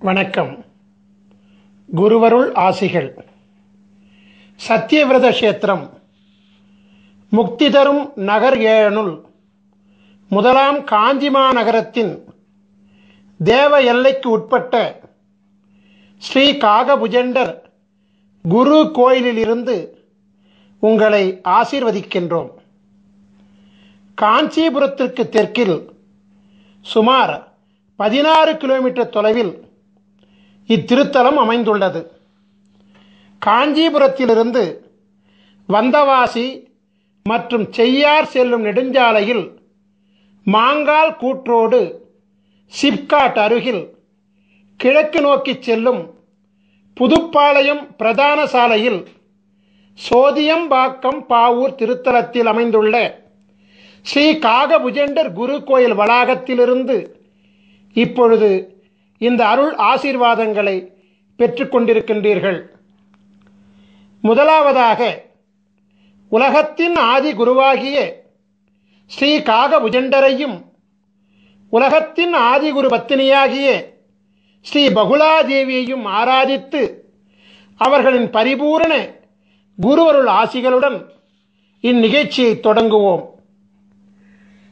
வணக்கம். குருவருள் ஆசிகள். சத்தியவிரத கஷேத்திரம் முக்தி தரும் நகர் ஏழனுள் முதலாம் காஞ்சிமா நகரத்தின் தேவ எல்லைக்கு உட்பட்ட ஸ்ரீ காகபுஜண்டர் குரு கோயிலிலிருந்து உங்களை ஆசீர்வதிக்கின்றோம். காஞ்சிபுரத்திற்கு தெற்கில் சுமார் 16 கிலோமீட்டர் தொலைவில் இத்திருத்தலம் அமைந்துள்ளது. காஞ்சிபுரத்திலிருந்து வந்தவாசி மற்றும் செய்யார் செல்லும் நெடுஞ்சாலையில் மாங்கால் கூற்றோடு சிப்காட் அருகில் கிழக்கு நோக்கி செல்லும் புதுப்பாளையம் பிரதான சாலையில் சோதியம்பாக்கம் பாவூர் திருத்தலத்தில் அமைந்துள்ள ஸ்ரீ காகபுஜண்டர் குரு கோயில் வளாகத்திலிருந்து இப்பொழுது இந்த அருள் ஆசீர்வாதங்களை பெற்றுக்கொண்டிருக்கின்றீர்கள். முதலாவதாக உலகத்தின் ஆதி குருவாகிய ஸ்ரீ காகபுஜண்டரையும் உலகத்தின் ஆதிகுரு பத்தினியாகிய ஸ்ரீ பகுலாதேவியையும் ஆராதித்து அவர்களின் பரிபூரண குருவருள் ஆசிகளுடன் இந்நிகழ்ச்சியை தொடங்குவோம்.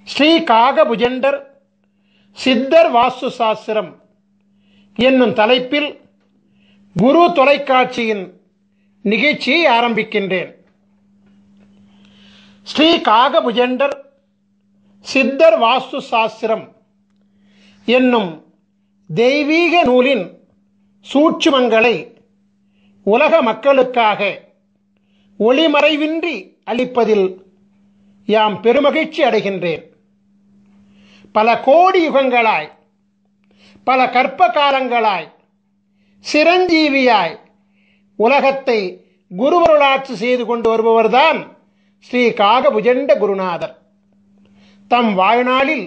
ஸ்ரீ காகபுஜண்டர் சித்தர் வாஸ்து சாஸ்திரம் என்னும் தலைப்பில் குரு தொலைக்காட்சியின் நிகழ்ச்சியை ஆரம்பிக்கின்றேன். ஸ்ரீ காகபுஜண்டர் சித்தர் வாஸ்து சாஸ்திரம் என்னும் தெய்வீக நூலின் சூட்சுமங்களை உலக மக்களுக்காக ஒளிமறைவின்றி அளிப்பதில் யாம் பெருமகிழ்ச்சி அடைகின்றேன். பல கோடி யுகங்களாய், பல கற்ப காலங்களாய் சிரஞ்சீவியாய் உலகத்தை குருவருளாட்சி செய்து கொண்டு வருபவர்தான் ஸ்ரீ காகபுஜண்ட குருநாதர். தம் வாழ்நாளில்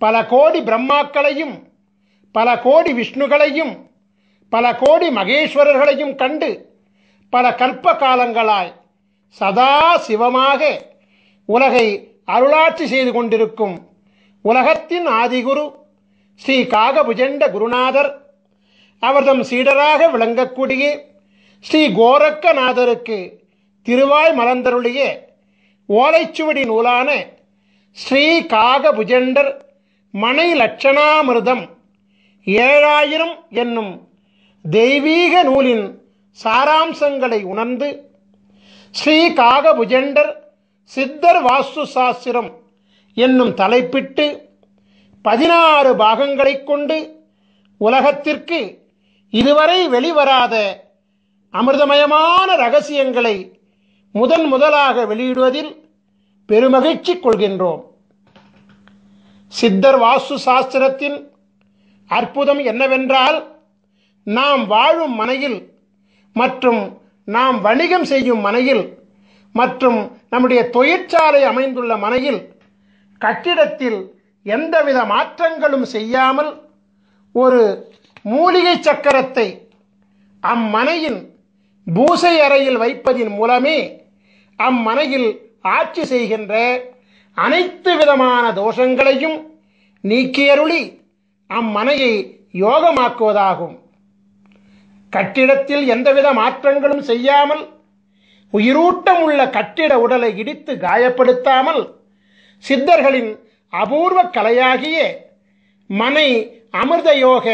பல கோடி பிரம்மாக்களையும் பல கோடி விஷ்ணுகளையும் பல கோடி மகேஸ்வரர்களையும் கண்டு பல கற்ப காலங்களாய் சதா சிவமாக உலகை அருளாட்சி செய்து கொண்டிருக்கும் உலகத்தின் ஆதிகுரு ஸ்ரீ காகபுஜண்ட குருநாதர் அவர்தம் சீடராக விளங்கக்கூடிய ஸ்ரீ கோரக்கநாதருக்கு திருவாய் மலர்ந்தருளிய ஓலைச்சுவடி நூலான ஸ்ரீ காகபுஜண்டர் மனை லட்சணாமிர்தம் 7000 என்னும் தெய்வீக நூலின் சாராம்சங்களை உணர்ந்து ஸ்ரீ காகபுஜண்டர் சித்தர் வாஸ்து சாஸ்திரம் என்னும் தலைப்பிட்டு 16 பாகங்களை கொண்டு உலகத்திற்கு இதுவரை வெளிவராத அமிர்தமயமான ரகசியங்களை முதலாக வெளியிடுவதில் பெருமகிழ்ச்சி கொள்கின்றோம். சித்தர் வாஸ்து சாஸ்திரத்தின் அற்புதம் என்னவென்றால், நாம் வாழும் மனையில் மற்றும் நாம் வணிகம் செய்யும் மனையில் மற்றும் நம்முடைய தொழிற்சாலை அமைந்துள்ள மனையில் கட்டிடத்தில் எந்தவித மாற்றங்களும் செய்யாமல் ஒரு மூலிகை சக்கரத்தை அம்மனையின் பூசை அறையில் வைப்பதின் மூலமே அம்மனையில் ஆட்சி செய்கின்ற அனைத்து விதமான தோஷங்களையும் நீக்கியருளி அம்மனையை யோகமாக்குவதாகும். கட்டிடத்தில் எந்தவித மாற்றங்களும் செய்யாமல் உயிரூட்டம் உள்ள கட்டிட உடலை இடித்து காயப்படுத்தாமல் சித்தர்களின் அபூர்வ கலையாகிய மனை அமிர்த யோக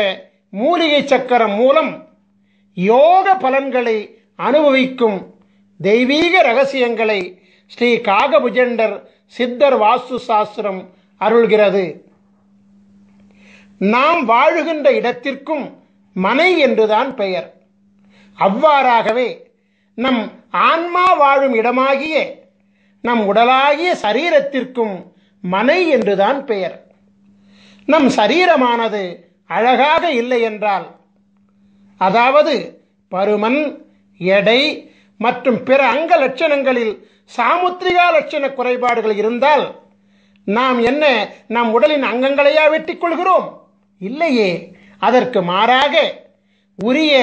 மூலிகை சக்கரம் மூலம் யோக பலன்களை அனுபவிக்கும் தெய்வீக ரகசியங்களை ஸ்ரீ காகபுஜண்டர் சித்தர் வாஸ்து சாஸ்திரம் அருள்கிறது. நாம் வாழுகின்ற இடத்திற்கும் மனை என்றுதான் பெயர். அவ்வாறாகவே நம் ஆன்மா வாழும் இடமாகிய நம் உடலாகிய சரீரத்திற்கும் மனை என்றுதான் பெயர். நம் சரீரமானது அழகாக இல்லை என்றால், அதாவது பருமன், எடை மற்றும் பிற அங்க லட்சணங்களில் சாமுத்திரிகா லட்சண குறைபாடுகள் இருந்தால் நாம் என்ன நம் உடலின் அங்கங்களையா வெட்டிக் கொள்கிறோம்? இல்லையே. அதற்கு மாறாக உரிய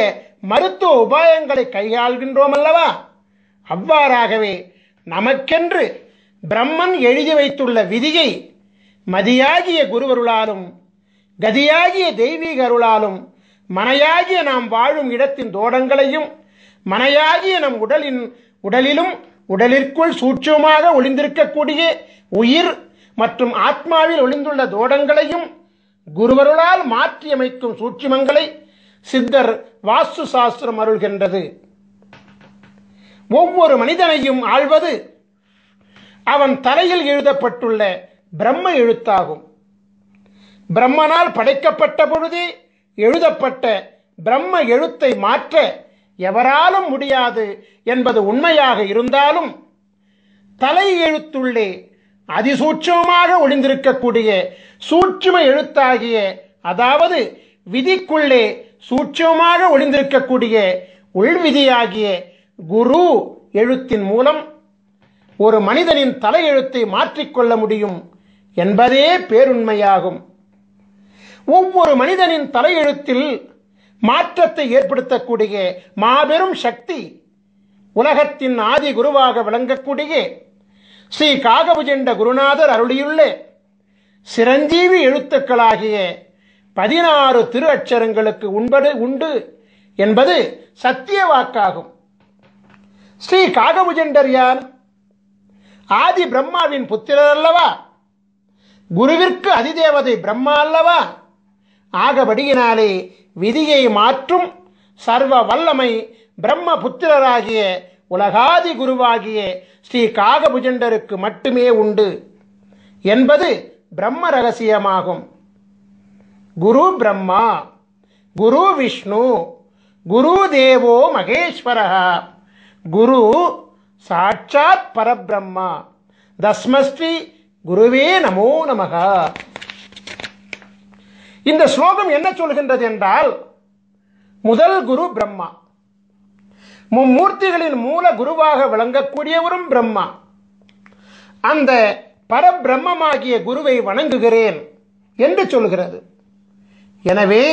மருத்துவ உபாயங்களை கையாள்கின்றோம் அல்லவா? அவ்வாறாகவே நமக்கென்று பிரம்மன் எழுதி வைத்துள்ள விதியை மதியாகிய குருவருளாலும் கதியாகிய தெய்வீக அருளாலும் மனையாகிய நாம் வாழும் இடத்தின் தோடங்களையும் மனையாகிய நம் உடலிலும் உடலிற்குள் சூட்சமாக ஒளிந்திருக்கக்கூடிய உயிர் மற்றும் ஆத்மாவில் ஒளிந்துள்ள தோடங்களையும் குருவருளால் மாற்றியமைக்கும் சூட்சுமங்களை சித்தர் வாஸ்து சாஸ்திரம் அருள்கின்றது. ஒவ்வொரு மனிதனையும் ஆள்வது அவன் தலையில் எழுதப்பட்டுள்ள பிரம்ம எழுத்தாகும். பிரம்மனால் படைக்கப்பட்ட பொழுதே எழுதப்பட்ட பிரம்ம எழுத்தை மாற்ற எவராலும் முடியாது என்பது உண்மையாக இருந்தாலும், தலை எழுத்துள்ளே அதிசூட்சமாக ஒளிந்திருக்கக்கூடிய சூட்சும எழுத்தாகிய, அதாவது விதிக்குள்ளே சூட்சமாக ஒளிந்திருக்கக்கூடிய உள்விதியாகிய குரு எழுத்தின் மூலம் ஒரு மனிதனின் தலையெழுத்தை மாற்றிக்கொள்ள முடியும் என்பதே பேருண்மையாகும். ஒவ்வொரு மனிதனின் தலையெழுத்தில் மாற்றத்தை ஏற்படுத்தக்கூடிய மாபெரும் சக்தி உலகத்தின் ஆதி குருவாக விளங்கக்கூடிய ஸ்ரீ காகபுஜண்ட குருநாதர் அருளியுள்ள சிரஞ்சீவி எழுத்துக்களாகிய 16 திரு அட்சரங்களுக்கு உண்டு என்பது சத்திய வாக்காகும். ஸ்ரீ காகபுஜண்டர் யார்? ஆதி பிரம்மாவின் புத்திரர் அல்லவா? குருவிற்கு அதிதேவதை பிரம்மா அல்லவா? ஆகபடியினாலே விதியை மாற்றும் சர்வ வல்லமை பிரம்ம புத்திரராகிய உலகாதி குருவாகிய ஸ்ரீ காகபுஜண்டருக்கு மட்டுமே உண்டு என்பது பிரம்ம ரகசியமாகும். குரு பிரம்மா, குரு விஷ்ணு, குரு தேவோ மகேஸ்வரः, குரு சாட்சாத் பரபிரம்மா, தஸ்மஸ்ரீ குருவே நமோ நமக. இந்த ஸ்லோகம் என்ன சொல்கின்றது என்றால், முதல் குரு பிரம்மா, மும்மூர்த்திகளின் மூல குருவாக விளங்கக்கூடியவரும் பிரம்மா. அந்த பரபிரம்மமாகிய குருவை வணங்குகிறேன் என்று சொல்கிறது. எனவே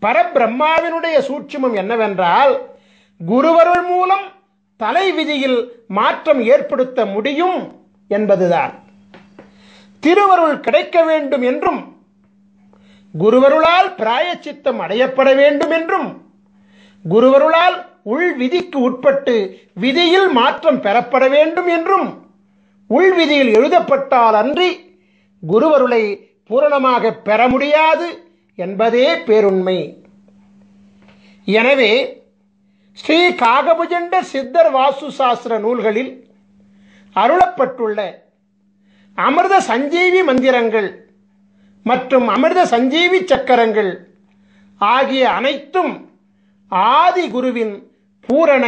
பரபிரம்மாவினுடைய சூட்சுமம் என்னவென்றால், குருவருள் மூலம் தலை விதியில் மாற்றம் ஏற்படுத்த முடியும் என்பதுதான். திருவருள் கிடைக்க வேண்டும் என்றும், குருவருளால் பிராயச்சித்தம் அடையப்பட வேண்டும் என்றும், குருவருளால் உள் விதிக்கு உட்பட்டு விதியில் மாற்றம் பெறப்பட வேண்டும் என்றும் உள்விதியில் எழுதப்பட்டால் அன்றி குருவருளை பூரணமாக பெற முடியாது என்பதே பேருண்மை. எனவே ஸ்ரீ காகபுஜண்ட சித்தர் வாஸ்து சாஸ்திர நூல்களில் அருளப்பட்டுள்ள அமிர்த சஞ்சீவி மந்திரங்கள் மற்றும் அமிர்த சஞ்சீவி சக்கரங்கள் ஆகிய அனைத்தும் ஆதி குருவின் பூரண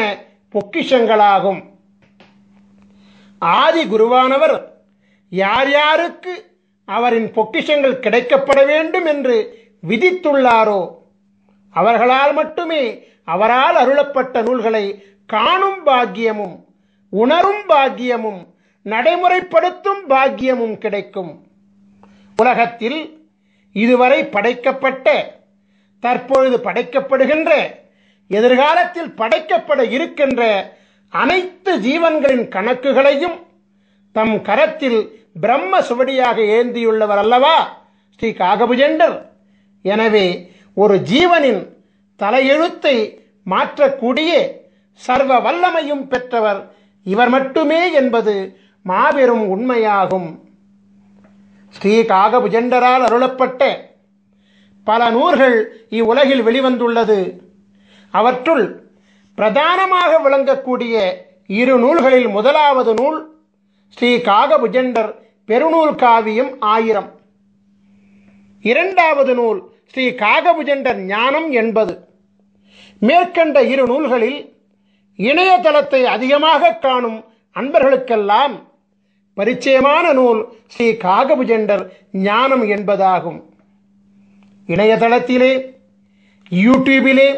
பொக்கிஷங்களாகும். ஆதி குருவானவர் யார் யாருக்கு அவரின் பொக்கிஷங்கள் கிடைக்கப்பட வேண்டும் என்று விதித்துள்ளாரோ அவர்களால் மட்டுமே அவரால் அருளப்பட்ட நூல்களை காணும் பாக்கியமும் உணரும் பாக்கியமும் நடைமுறைப்படுத்தும் பாக்கியமும் கிடைக்கும். உலகத்தில் இதுவரை படைக்கப்பட்ட, தற்பொழுது படைக்கப்படுகின்ற, எதிர்காலத்தில் படைக்கப்பட இருக்கின்ற அனைத்து ஜீவன்களின் கணக்குகளையும் தம் கரத்தில் பிரம்ம சுவடியாக ஏந்தியுள்ளவர் அல்லவா ஸ்ரீ காகபுஜண்டர். எனவே ஒரு ஜீவனின் தலையெழுத்தை மாற்றக்கூடிய சர்வ வல்லமையும் பெற்றவர் இவர் மட்டுமே என்பது மாபெரும் உண்மையாகும். ஸ்ரீ காகபுஜண்டரால் அருளப்பட்ட பல நூல்கள் இவ்வுலகில் வெளிவந்துள்ளது. அவற்றுள் பிரதானமாக விளங்கக்கூடிய 2 நூல்களில் முதலாவது நூல் ஸ்ரீ காகபுஜண்டர் பெருநூல் காவியம் 1000. இரண்டாவது நூல் ஸ்ரீ காகபுஜண்டர் ஞானம் 80. மேற்கண்ட 2 நூல்களில் இணையதளத்தை அதிகமாக காணும் அன்பர்களுக்கெல்லாம் பரிச்சயமான நூல் ஸ்ரீ காகபுஜண்டர் ஞானம் என்பதாகும். இணையதளத்திலே, யூடியூபிலே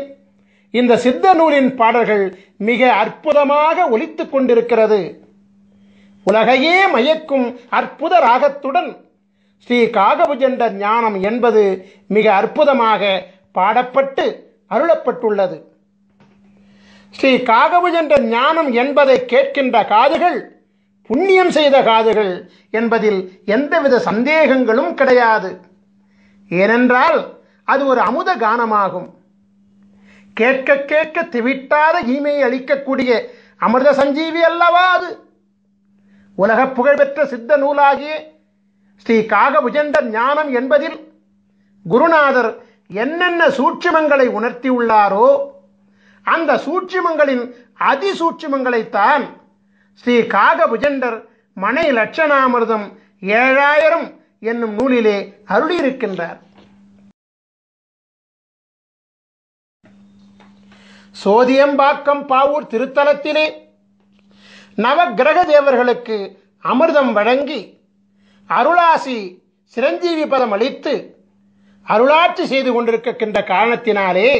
இந்த சித்த நூலின் பாடல்கள் மிக அற்புதமாக ஒலித்துக் கொண்டிருக்கிறது. உலகையே மயக்கும் அற்புத ராகத்துடன் ஸ்ரீ காகபுஜண்டர் ஞானம் என்பது மிக அற்புதமாக பாடப்பட்டு அருளப்பட்டுள்ளது. ஸ்ரீ காகபுஜண்டர் ஞானம் என்பதை கேட்கின்ற காதுகள் புண்ணியம் செய்த காதுகள் என்பதில் எந்தவித சந்தேகங்களும் கிடையாது. ஏனென்றால் அது ஒரு அமுத கானமாகும். கேட்க கேட்க திவிட்டாத ஈமையை அளிக்கக்கூடிய அமிர்த சஞ்சீவி அல்லவா அது. உலக புகழ்பெற்ற சித்த நூலாகிய ஸ்ரீ காகபுஜண்டர் ஞானம் என்பதில் குருநாதர் என்னென்ன சூட்சுமங்களை உணர்த்தியுள்ளாரோ அந்த சூட்சுமங்களின் அதிசூட்சுமங்களைத்தான் ஸ்ரீ காகபுஜண்டர் மனை லட்சணாமிர்தம் 7000 என்னும் நூலிலே அருளியிருக்கின்றார். சோதியம்பாக்கம் பாவூர் திருத்தலத்திலே நவக்கிரக தேவர்களுக்கு அமிர்தம் வழங்கி அருளாசி சிரஞ்சீவி பதம் அளித்து அருளாட்சி செய்து கொண்டிருக்கின்ற காரணத்தினாலே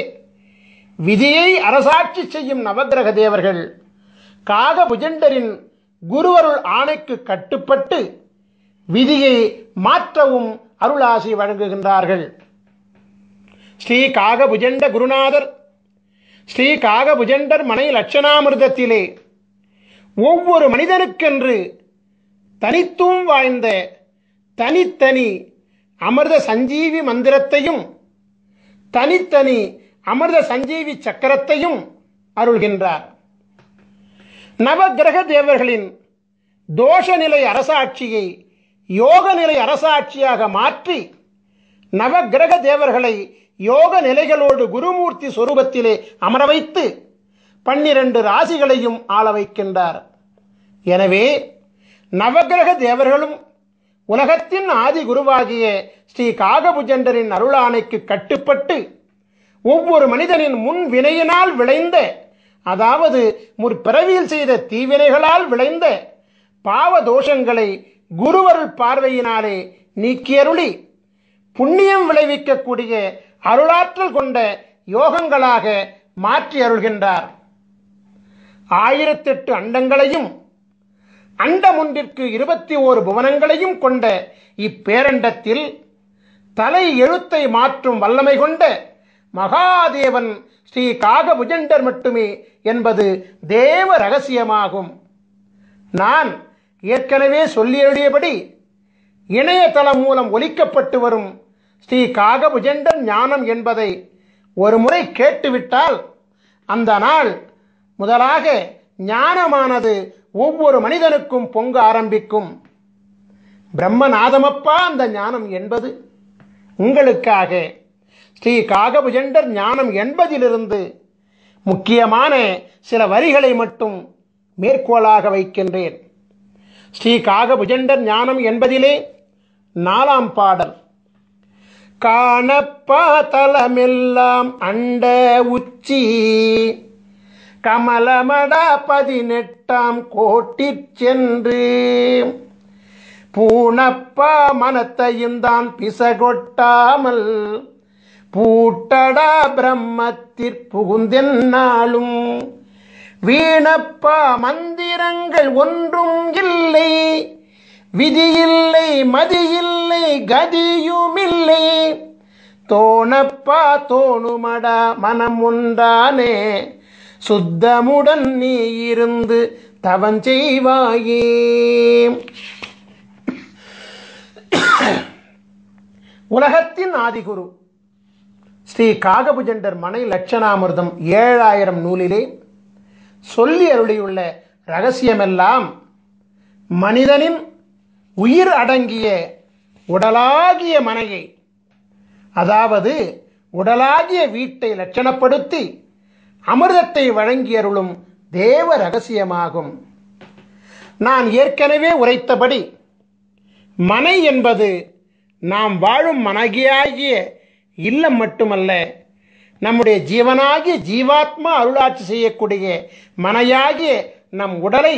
விதியை அரசாட்சி செய்யும் நவக்கிரக தேவர்கள் காகபுஜண்டரின் குருவருள் ஆணைக்கு கட்டுப்பட்டு விதியை மாற்றவும் அருளாசி வழங்குகின்றார்கள். ஸ்ரீ காகபுஜண்ட குருநாதர் ஸ்ரீ காகபுஜண்டர் மனை லட்சணாமிர்தத்திலே ஒவ்வொரு மனிதனுக்கென்று தனித்துவம் வாய்ந்த தனித்தனி அமிர்த சஞ்சீவி மந்திரத்தையும் தனித்தனி அமிர்த சஞ்சீவி சக்கரத்தையும் அருள்கின்றார். நவக்கிரக தேவர்களின் தோஷநிலை அரசாட்சியை யோக நிலை அரசாட்சியாக மாற்றி நவக்கிரக தேவர்களை யோக நிலைகளோடு குருமூர்த்தி சொரூபத்திலே அமர வைத்து 12 ராசிகளையும் ஆள வைக்கின்றார். எனவே நவக்கிரக தேவர்களும் உலகத்தின் ஆதி குருவாகிய ஸ்ரீ காகபுஜண்டரின் அருளாணைக்கு கட்டுப்பட்டு ஒவ்வொரு மனிதனின் முன் வினையினால் விளைந்த, அதாவது முற்பிறவியில் செய்த தீவினைகளால் விளைந்த பாவ தோஷங்களை குருவருள் பார்வையினாலே நீக்கியருளி புண்ணியம் விளைவிக்கக்கூடிய அருளாற்றல் கொண்ட யோகங்களாக மாற்றி அருள்கின்றார். 1008 அண்டங்களையும் அண்டம் ஒன்றிற்கு 21 புவனங்களையும் கொண்ட இப்பேரண்டத்தில் தலை எழுத்தை மாற்றும் வல்லமை கொண்ட மகாதேவன் ஸ்ரீ காகபுஜண்டர் மட்டுமே என்பது தேவ ரகசியமாகும். நான் ஏற்கனவே சொல்லியபடி இணையதளம் மூலம் ஒலிக்கப்பட்டு வரும் ஸ்ரீ காகபுஜண்டர் ஞானம் என்பதை ஒரு முறை கேட்டுவிட்டால் அந்த நாள் முதலாக ஞானமானது ஒவ்வொரு மனிதனுக்கும் பொங்க ஆரம்பிக்கும். பிரம்மநாதமப்பா அந்த ஞானம் என்பது. உங்களுக்காக ஸ்ரீ காகபுஜண்டர் ஞானம் என்பதிலிருந்து முக்கியமான சில வரிகளை மட்டும் மேற்கோளாக வைக்கின்றேன். ஸ்ரீ காகபுஜண்டர் ஞானம் என்பதிலே 4ஆம் பாடல். காணப்பா தலமெல்லாம் அண்ட உச்சி கமலமடா 18ஆம் கோட்டிற் சென்று பூணப்பா மனத்தையும் தான் பிசகொட்டாமல் பூட்டடா பிரம்மத்திற் புகுந்தென்னாலும் வீணப்பா மந்திரங்கள் ஒன்றும் இல்லை, விதியில்லை மதியில்லை கதியுமில்லை, தோணப்பா தோணுமடா மனம் ஒன்றானே சுத்தமுடன் நீ இருந்து தவஞ்செய்வாயே. உலகத்தின் ஆதிகுரு ஸ்ரீ காகபுஜண்டர் மனை லட்சணாமிர்தம் 7000 நூலிலே சொல்லி அருளியுள்ள இரகசியமெல்லாம் மனிதனின் உயிர் அடங்கிய உடலாகிய மனையை, அதாவது உடலாகிய வீட்டை லட்சணப்படுத்தி அமிர்தத்தை வழங்கி அருளும் தேவ ரகசியமாகும். நான் ஏற்கனவே உரைத்தபடி மனை என்பது நாம் வாழும் மனகியாகிய இல்லம் மட்டுமல்ல, நம்முடைய ஜீவனாகிய ஜீவாத்மா அருளாட்சி செய்யக்கூடிய மனையாகிய நம் உடலை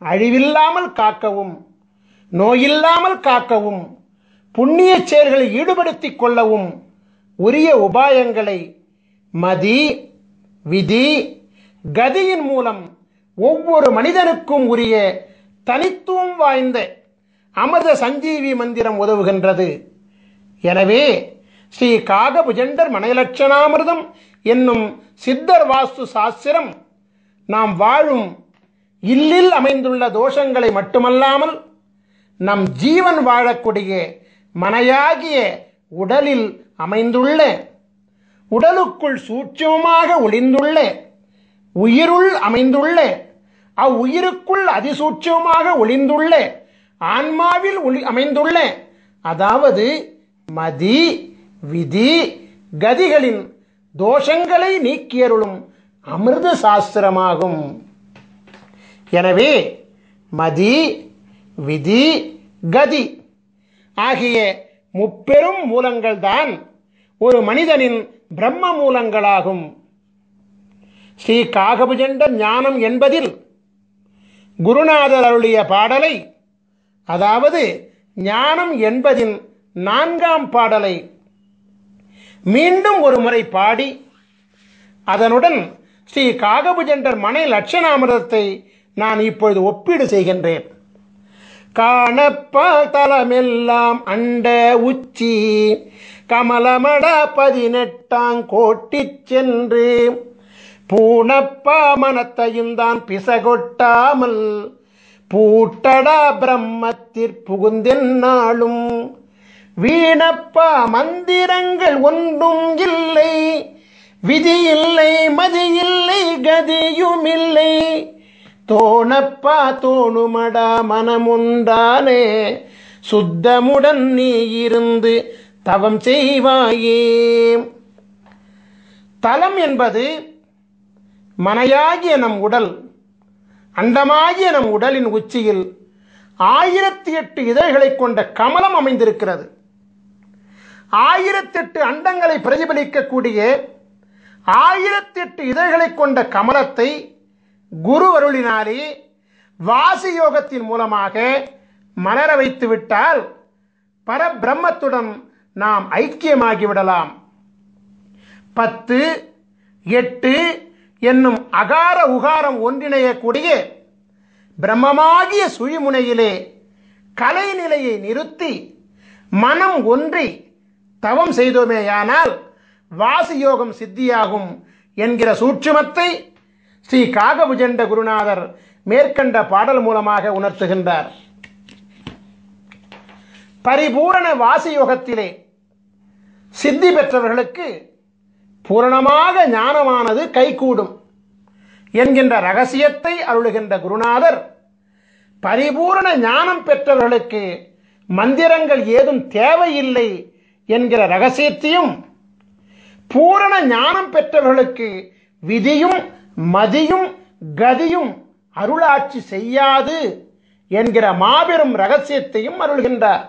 அழிவில்லாமல் காக்கவும் நோயில்லாமல் காக்கவும் புண்ணிய செயல்களை ஈடுபடுத்திக் கொள்ளவும் உரிய உபாயங்களை மதி விதி கதியின் மூலம் ஒவ்வொரு மனிதனுக்கும் உரிய தனித்துவம் வாய்ந்த அமிர்த சஞ்சீவி மந்திரம் உதவுகின்றது. எனவே ஸ்ரீ காகபுஜண்டர் மனைலட்சணாமிர்தம் என்னும் சித்தர் வாஸ்து சாஸ்திரம் நாம் வாழும் இல்லில் அமைந்துள்ள தோஷங்களை மட்டுமல்லாமல் நம் ஜீவன் வாழக்கூடிய மனையாகிய உடலில் அமைந்துள்ள உடலுக்குள் சூட்சமமாக ஒளிந்துள்ள உயிருள் அமைந்துள்ள அவ்வுயிருக்குள் அதிசூட்சமாக ஒளிந்துள்ள ஆன்மாவில் அமைந்துள்ள அதாவது மதி விதி கதிகளின் தோஷங்களை நீக்கியருளும் அமிர்த சாஸ்திரமாகும். எனவே மதி விதி கதி ஆகிய முப்பெரும் மூலங்கள் தான் ஒரு மனிதனின் பிரம்ம மூலங்களாகும். ஸ்ரீ காகபுஜண்ட ஞானம் என்பதில் குருநாதர் அருளிய பாடலை, அதாவது ஞானம் என்பதின் 4ஆம் பாடலை மீண்டும் ஒரு முறை பாடி அதனுடன் ஸ்ரீ காகபுஜண்டர் மனை லட்சணாமிரதத்தை நான் இப்பொழுது ஒப்பீடு செய்கின்றேன். காணப்பால் தலமெல்லாம் அண்ட உச்சி கமலமட 18 கோட்டி சென்று பூணப்பா மனத்தையும் தான் பிசகொட்டாமல் பூட்டடா பிரம்மத்திற் புகுந்தென்னாலும் வீணப்பா மந்திரங்கள் ஒன்றும் இல்லை, விதி இல்லை, மதி இல்லை, கதியும் இல்லை, தோணப்பா தோணுமடா மனமுண்டானே சுத்தமுடன் நீ இருந்து தவம் செய்வாயே. தலம் என்பது மனையாகிய நம் உடல், அண்டமாகிய நம் உடலின் உச்சியில் 1008 இதழ்களை கொண்ட கமலம் அமைந்திருக்கிறது. 1008 அண்டங்களை பிரதிபலிக்கக்கூடிய 1008 இதழ்களை கொண்ட கமலத்தை குரு அருளினாலே வாசி யோகத்தின் மூலமாக மலர வைத்து விட்டால் பரபிரம்மத்துடன் நாம் ஐக்கியமாகிவிடலாம். 10, 8 என்னும் அகார உகாரம் ஒன்றிணையக்கூடிய பிரம்மமாகிய சுழிமுனையிலே கலைநிலையை நிறுத்தி மனம் ஒன்றி தவம் செய்தோமேயானால் வாசியோகம் சித்தியாகும் என்கிற சூட்சுமத்தை ஸ்ரீ காகபுஜண்ட குருநாதர் மேற்கண்ட பாடல் மூலமாக உணர்த்துகின்றார். பரிபூரண வாசியோகத்திலே சித்தி பெற்றவர்களுக்கு பூரணமாக ஞானமானது கைகூடும் என்கின்ற ரகசியத்தை அருளுகின்ற குருநாதர் பரிபூரண ஞானம் பெற்றவர்களுக்கு மந்திரங்கள் ஏதும் தேவையில்லை என்கிற ரகசியத்தையும், பூரண ஞானம் பெற்றவர்களுக்கு விதியும் மதியும் கதியும் அருளாட்சி செய்யாது என்கிற மாபெரும் ரகசியத்தையும் அருள்கின்றார்.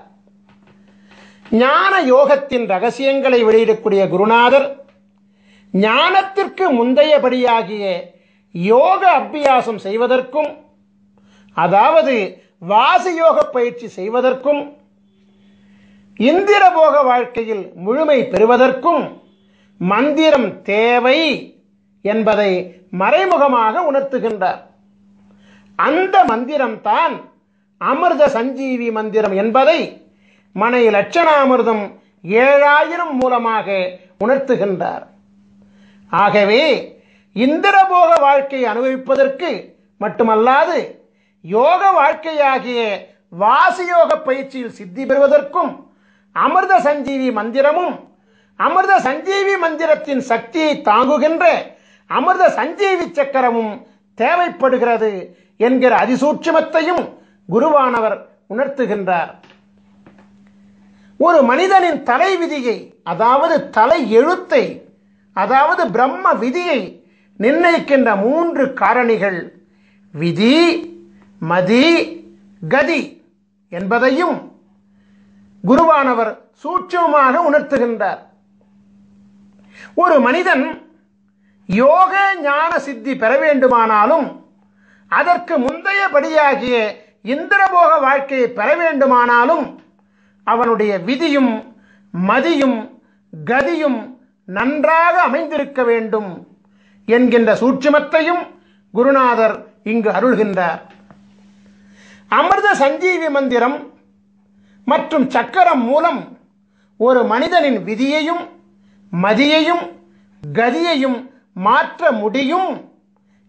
ஞான யோகத்தின் ரகசியங்களை வெளியிடக்கூடிய குருநாதர் ஞானத்திற்கு முந்தையபடியாகிய யோக அபியாசம் செய்வதற்கும், அதாவது வாசியோக பயிற்சி செய்வதற்கும், இந்திரபோக வாழ்க்கையில் முழுமை பெறுவதற்கும் மந்திரம் தேவை என்பதை மறைமுகமாக உணர்த்துகின்றார். அந்த மந்திரம்தான் அமிர்த சஞ்சீவி மந்திரம் என்பதை மனை லட்சணாமிர்தம் 7000 மூலமாக உணர்த்துகின்றார். ஆகவே இந்திரபோக வாழ்க்கையை அனுபவிப்பதற்கு மட்டுமல்லாது யோக வாழ்க்கையாகிய வாசியோக பயிற்சியில் சித்தி பெறுவதற்கும் அமிர்த சஞ்சீவி மந்திரமும், அமிர்த சஞ்சீவி மந்திரத்தின் சக்தியை தாங்குகின்ற அமிர்த சஞ்சீவி சக்கரமும் தேவைப்படுகிறது என்கிற அதிசூட்சுமத்தையும் குருவானவர் உணர்த்துகின்றார். ஒரு மனிதனின் தலை விதியை, அதாவது தலை எழுத்தை, அதாவது பிரம்ம விதியை நிர்ணயிக்கின்ற 3 காரணிகள் விதி, மதி, கதி என்பதையும் குருவானவர் சூட்சமாக உணர்த்துகின்றார். ஒரு மனிதன் யோக ஞான சித்தி பெற வேண்டுமானாலும், அதற்கு முந்தையபடியாகிய இந்திரபோக வாழ்க்கையை பெற வேண்டுமானாலும் அவனுடைய விதியும் மதியும் கதியும் நன்றாக அமைந்திருக்க வேண்டும் என்கின்ற சூட்சுமத்தையும் குருநாதர் இங்கு அருள்கின்றார். அமிர்த சஞ்சீவி மந்திரம் மற்றும் சக்கரம் மூலம் ஒரு மனிதனின் விதியையும் மதியையும் கதியையும் மாற்ற முடியும்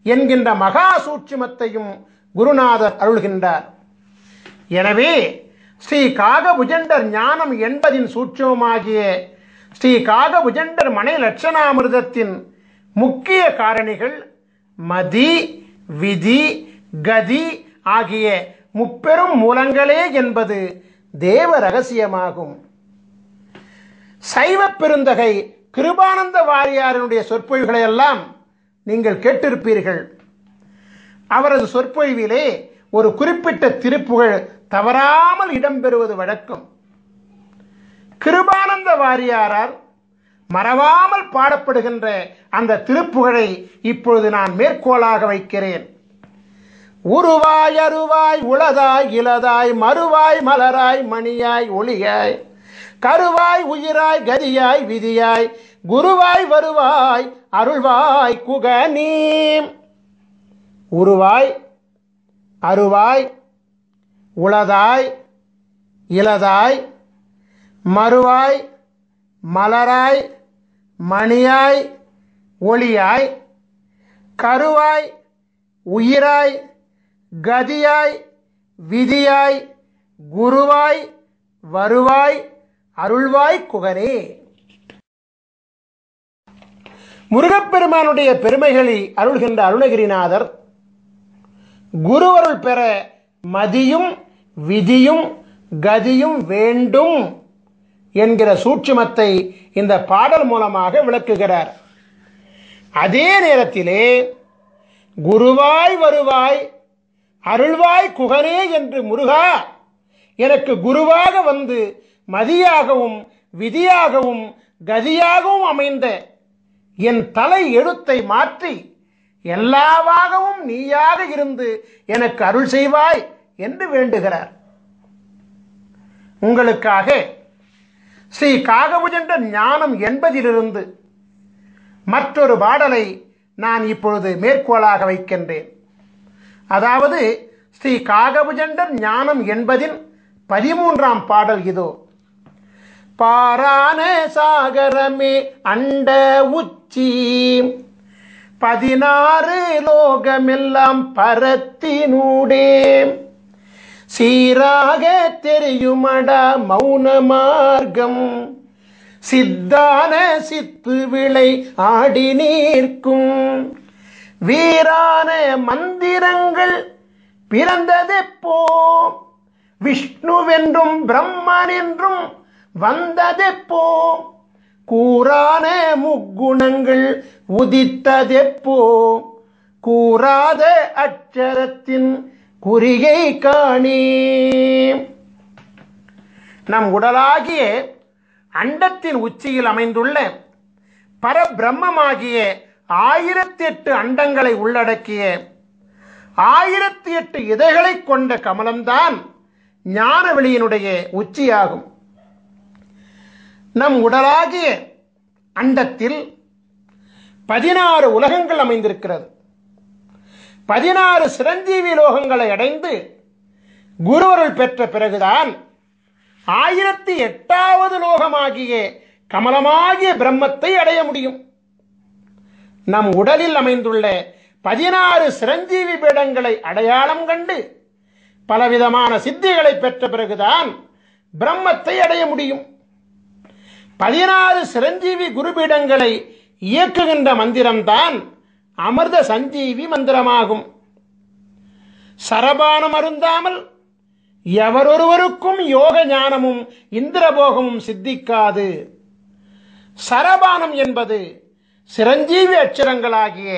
என்கின்ற மகா சூட்சுமத்தையும் குருநாதர் அருள்கின்றார். எனவே ஸ்ரீ காகபுஜண்டர் ஞானம் என்பதின் சூட்சுமமாகிய ஸ்ரீ காகபுஜண்டர் மனை லட்சணாமிர்தத்தின் முக்கிய காரணிகள் மதி, விதி, கதி ஆகிய முப்பெரும் மூலங்களே என்பது தேவ ரகசியமாகும். சைவ பெருந்தகை கிருபானந்த வாரியாரினுடைய சொற்பொழிவுகளை எல்லாம் நீங்கள் கேட்டிருப்பீர்கள். அவரது சொற்பொழிவிலே ஒரு குறிப்பிட்ட திருப்புகழ் தவறாமல் இடம்பெறுவது வழக்கம். கிருபானந்த வாரியாரால் மறவாமல் பாடப்படுகின்ற அந்த திருப்புகழை இப்பொழுது நான் மேற்கோளாக வைக்கிறேன். உருவாய் அருவாய் உளதாய் இலதாய் மறுவாய் மலராய் மணியாய் ஒளியாய் கருவாய் உயிராய் கதியாய் விதியாய் குருவாய் வருவாய் அருள்வாய் குகனீ. உருவாய் அருவாய் உளதாய் இலதாய் மறுவாய் மலராய் மணியாய் ஒளியாய் கருவாய் உயிராய் கதியாய் விதியாய் குருவாய் வருவாய் அருள்வாய் குகனே. முருகப்பெருமானுடைய பெருமைகளை அருள்கின்ற அருணகிரிநாதர் குருவருள் பெற மதியும் விதியும் கதியும் வேண்டும் என்கிற சூட்சுமத்தை இந்த பாடல் மூலமாக விளக்குகிறார். அதே நேரத்திலே குருவாய் வருவாய் அருள்வாய் குகனே என்று முருகா எனக்கு குருவாக வந்து மதியாகவும் விதியாகவும் கதியாகவும் அமைந்த என் தலை எழுத்தை மாற்றி எல்லாவாகவும் நீயாக இருந்து எனக்கு அருள் செய்வாய் என்று வேண்டுகிறார். உங்களுக்காக ஸ்ரீ காகபுஜண்ட ஞானம் என்பதிலிருந்து மற்றொரு பாடலை நான் இப்பொழுது மேற்கோளாக வைக்கின்றேன். அதாவது ஸ்ரீ காகபுஜண்டர் ஞானம் என்பதின் 13ஆம் பாடல் இதோ. பாரான சாகரமே அண்ட உச்சி 16 லோகமெல்லாம் பரத்தினூடே சீராக தெரியுமடா மௌன மார்க்கம் சித்தான சித்து விளை ஆடி நீர்க்கும் வீரான மந்திரங்கள் பிறந்ததெப்போ விஷ்ணுவென்றும் பிரம்மன் என்றும் வந்ததெப்போ கூறான முக்குணங்கள் உதித்ததெப்போ கூறாத அட்சரத்தின் குறிகை காணே. நம் உடலாகிய அண்டத்தின் உச்சியில் அமைந்துள்ள பரபிரம்மமாகிய 1008 அண்டங்களை உள்ளடக்கிய 1008 இதழ்களை கொண்ட கமலம்தான் ஞானவெளியினுடைய உச்சியாகும். நம் உடலாகிய அண்டத்தில் 16 உலகங்கள் அமைந்திருக்கிறது. 16 சிரஞ்சீவி லோகங்களை அடைந்து குருவருள் பெற்ற பிறகுதான் 1008வது லோகமாகிய கமலமாகிய பிரம்மத்தை அடைய முடியும். நம் உடலில் அமைந்துள்ள 16 சிரஞ்சீவி பீடங்களை அடையாளம் கண்டு பலவிதமான சித்திகளை பெற்ற பிறகுதான் பிரம்மத்தை அடைய முடியும். 16 சிரஞ்சீவி குருபீடங்களை இயக்குகின்ற மந்திரம்தான் அமிர்த சஞ்சீவி மந்திரமாகும். சரபானம் அருந்தாமல் எவரொருவருக்கும் யோக ஞானமும் இந்திரபோகமும் சித்திக்காது. சரபானம் என்பது சிரஞ்சீவி அட்சரங்களாகிய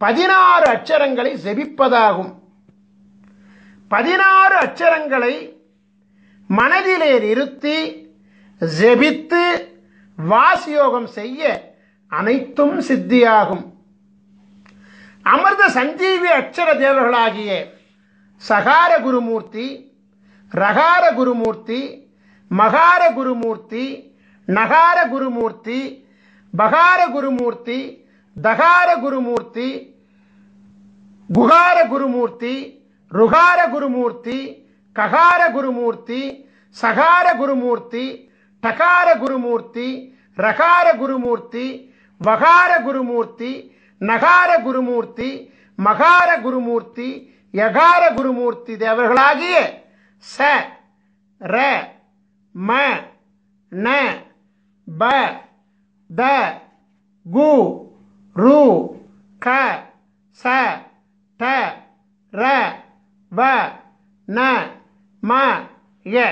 16 அட்சரங்களை ஜெபிப்பதாகும். 16 அட்சரங்களை மனதிலே நிறுத்தி ஜெபித்து வாசியோகம் செய்ய அனைத்தும் சித்தியாகும். அமிர்த சஞ்சீவி அட்சர தேவர்களாகிய சகார குருமூர்த்தி, ரகார குருமூர்த்தி, மகார குருமூர்த்தி, நகார குருமூர்த்தி, பகார குருமூர்த்தி, தகார குருமூர்த்தி, குகார குருமூர்த்தி, ருகார குருமூர்த்தி, ககார குருமூர்த்தி, சகார குருமூர்த்தி, டகார குருமூர்த்தி, ரகார குருமூர்த்தி, வகார குருமூர்த்தி, நகார குருமூர்த்தி, மகார குருமூர்த்தி, யகார குருமூர்த்தி தேவர்களாகிய ச ர ம ந ப த கு ரு க ச ட ர வ ந ம ய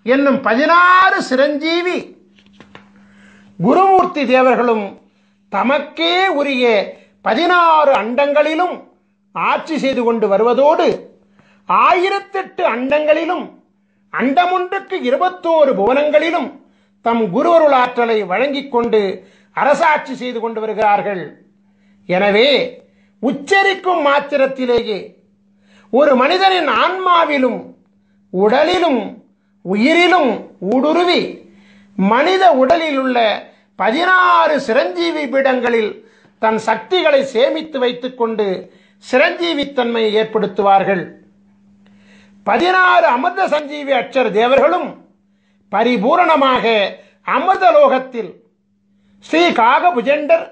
என்னும் 16 சிரஞ்சீவி குருமூர்த்தி தேவர்களும் தமக்கே உரிய 16 அண்டங்களிலும் ஆட்சி செய்து கொண்டு வருவதோடு 1008 அண்டங்களிலும் அண்டமொன்றுக்கு 21 புவனங்களிலும் தம் குருவருள் ஆற்றலை வழங்கிக் கொண்டு அரசாட்சி செய்து கொண்டு வருகிறார்கள். எனவே உச்சரிக்கும் மாத்திரத்திலேயே ஒரு மனிதனின் ஆன்மாவிலும் உடலிலும் உயிரிலும் ஊடுருவி மனித உடலில் உள்ள 16 சிரஞ்சீவி பீடங்களில் தன் சக்திகளை சேமித்து வைத்துக் கொண்டு சிரஞ்சீவித்தன்மையை ஏற்படுத்துவார்கள். 16 அமிர்த சஞ்சீவி அட்சர தேவர்களும் பரிபூரணமாக அமிர்தலோகத்தில் ஸ்ரீ காகபுஜண்டர்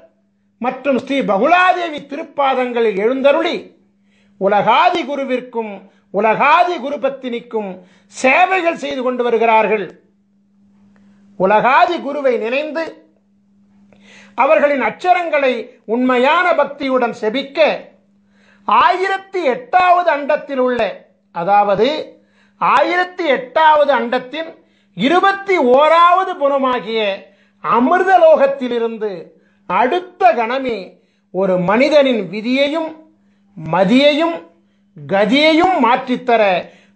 மற்றும் ஸ்ரீ பகுலாதேவி திருப்பாதங்களில் எழுந்தருளி உலகாதி குருவிற்கும் உலகாதி குருபத்தினிக்கும் சேவைகள் செய்து கொண்டு வருகிறார்கள். உலகாதி குருவை நினைந்து அவர்களின் அச்சரங்களை உண்மையான பக்தியுடன் செபிக்க 1008வது அண்டத்தில் உள்ள, அதாவது 1008வது அண்டத்தின் 21வது புனமாகிய அமிர்தலோகத்திலிருந்து அடுத்த கணமே ஒரு மனிதனின் விதியையும் மதியையும் கதியையும் மாற்றித்தர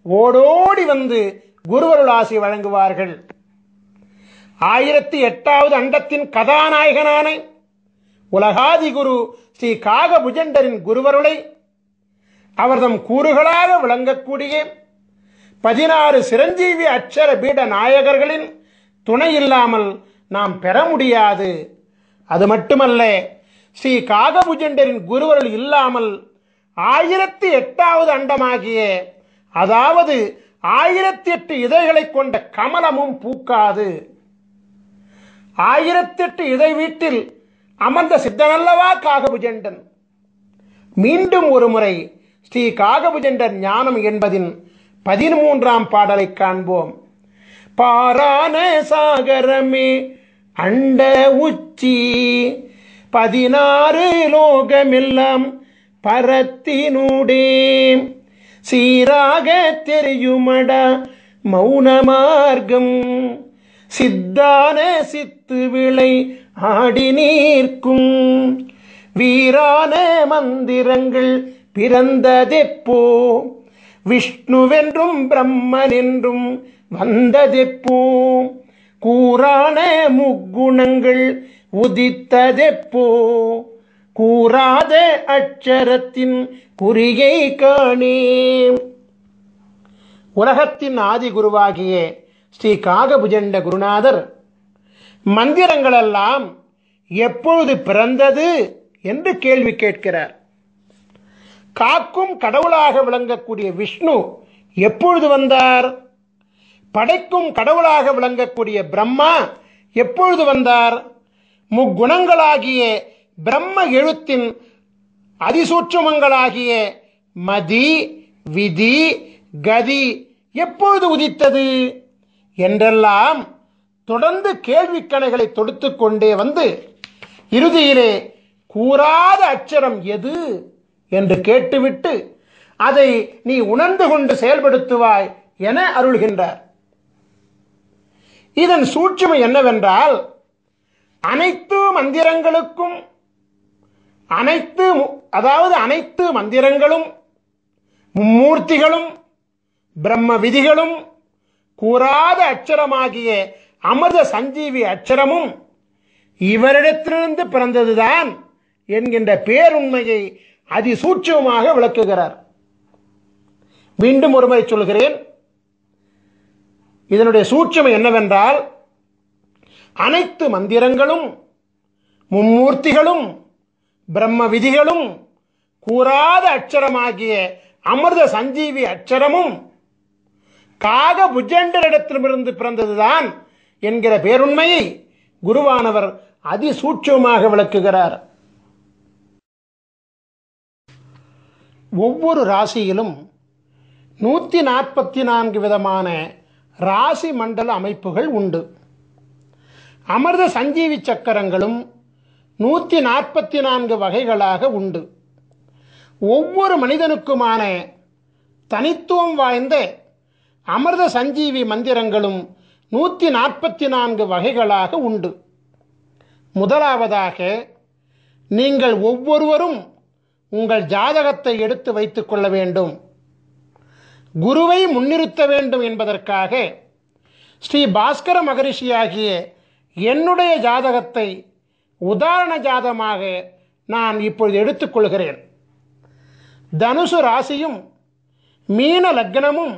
ஓடோடி வந்து குருவருள் ஆசி வழங்குவார்கள். 1008வது அண்டத்தின் கதாநாயகனான உலகாதி குரு ஸ்ரீ காகபுஜண்டரின் குருவருளை அவர்தம் கூறுகளாக விளங்கக்கூடிய 16 சிரஞ்சீவி அட்சர பீட நாயகர்களின் துணை இல்லாமல் நாம் பெற முடியாது. அது மட்டுமல்ல, ஸ்ரீ காகபுஜண்டரின் குருவருள் இல்லாமல் 1008வது அண்டமாகிய, அதாவது 1008 இதழ்களை கொண்ட கமலமும் பூக்காது. 1008 இதழ் வீட்டில் அமர்ந்த சித்தனல்லவா காகபுஜண்டன். மீண்டும் ஒரு முறை ஸ்ரீ காகபுஜண்டர் ஞானம் என்பதின் 13ஆம் பாடலை காண்போம். பாரான சாகரமே அண்ட உச்சி 16 லோகமெல்லாம் பரத்தினூடே சீராக தெரியுமடா மௌன மார்க்கம் சித்தான சித்து விளை ஆடி நீர்க்கும் வீரான மந்திரங்கள் பிறந்ததெப்போ விஷ்ணுவென்றும் பிரம்மனென்றும் வந்ததெப்போ கூறான முக்குணங்கள் உதித்ததெப்போ கூறாத அட்சரத்தின் குறியை காணே. உலகத்தின் ஆதி குருவாகிய ஸ்ரீ காகபுஜண்ட குருநாதர் மந்திரங்களெல்லாம் எப்பொழுது பிறந்தது என்று கேள்வி கேட்கிறார். காக்கும் கடவுளாக விளங்கக்கூடிய விஷ்ணு எப்பொழுது வந்தார்? படைக்கும் கடவுளாக விளங்கக்கூடிய பிரம்மா எப்பொழுது வந்தார்? முக்குணங்களாகிய பிரம்ம எழுத்தின் அதிசூட்சுமங்களாகிய மதி விதி கதி எப்பொழுது உதித்தது என்றெல்லாம் தொடர்ந்து கேள்விக்கணைகளை தொடுத்து கொண்டே வந்து இறுதியிலே கூறாத அட்சரம் எது என்று கேட்டுவிட்டு அதை நீ உணர்ந்து கொண்டு செயல்படுத்துவாய் என அருள்கின்றார். இதன் சூட்சுமை என்னவென்றால், அனைத்து மந்திரங்களுக்கும் அனைத்து மந்திரங்களும் மும்மூர்த்திகளும் பிரம்ம விதிகளும் கூறாத அட்சரமாகிய அமிர்த சஞ்சீவி அட்சரமும் இவரிடத்திலிருந்து பிறந்ததுதான் என்கின்ற பேருண்மையை அதிசூட்சமாக விளக்குகிறார். மீண்டும் ஒருமுறை சொல்கிறேன். இதனுடைய சூட்சுமை என்னவென்றால், அனைத்து மந்திரங்களும் மும்மூர்த்திகளும் பிரம்ம விதிகளும் கூறாத அட்சரமாகிய அமிர்த சஞ்சீவி அட்சரமும் காகபுஜண்டரிடத்திலிருந்து பிறந்ததுதான் என்கிற பேருண்மையை குருவானவர் அதிசூட்சமாக விளக்குகிறார். ஒவ்வொரு ராசியிலும் 144 விதமான ராசி மண்டல அமைப்புகள் உண்டு. அமிர்த சஞ்சீவி சக்கரங்களும் 144 வகைகளாக உண்டு. ஒவ்வொரு மனிதனுக்குமான தனித்துவம் வாய்ந்த அமிர்த சஞ்சீவி மந்திரங்களும் 144 வகைகளாக உண்டு. முதலாவதாக, நீங்கள் ஒவ்வொருவரும் உங்கள் ஜாதகத்தை எடுத்து வைத்துக் கொள்ள வேண்டும். குருவை முன்னிறுத்த வேண்டும் என்பதற்காக ஸ்ரீ பாஸ்கர மகரிஷியாகிய என்னுடைய ஜாதகத்தை உதாரண ஜாதகமாக நான் இப்பொழுது எடுத்துக்கொள்கிறேன். தனுசு ராசியும் மீன லக்னமும்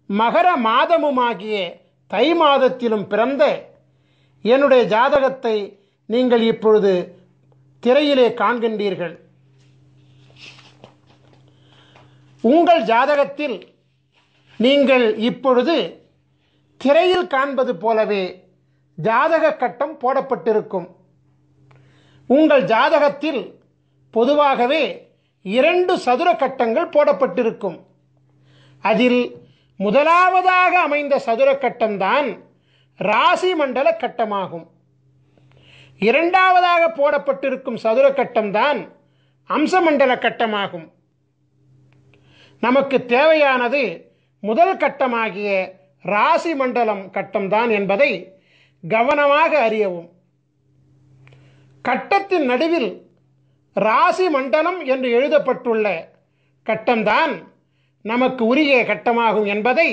மகர மாதமுமாகிய தை மாதத்திலும் பிறந்த என்னுடைய ஜாதகத்தை நீங்கள் இப்பொழுது திரையிலே காண்கின்றீர்கள். உங்கள் ஜாதகத்தில் நீங்கள் இப்பொழுது திரையில் காண்பது போலவே ஜாதக கட்டம் போடப்பட்டிருக்கும். உங்கள் ஜாதகத்தில் பொதுவாகவே 2 சதுர கட்டங்கள் போடப்பட்டிருக்கும். அதில் முதலாவதாக அமைந்த சதுர கட்டம்தான் ராசி மண்டல கட்டமாகும். இரண்டாவதாக போடப்பட்டிருக்கும் சதுர கட்டம்தான் அம்சமண்டல கட்டமாகும். நமக்கு தேவையானது முதல் கட்டமாகிய ராசி மண்டலம் கட்டம்தான் என்பதை கவனமாக அறியவும். கட்டத்தின் நடுவில் ராசி மண்டலம் என்று எழுதப்பட்டுள்ள கட்டம்தான் நமக்கு உரிய கட்டமாகும் என்பதை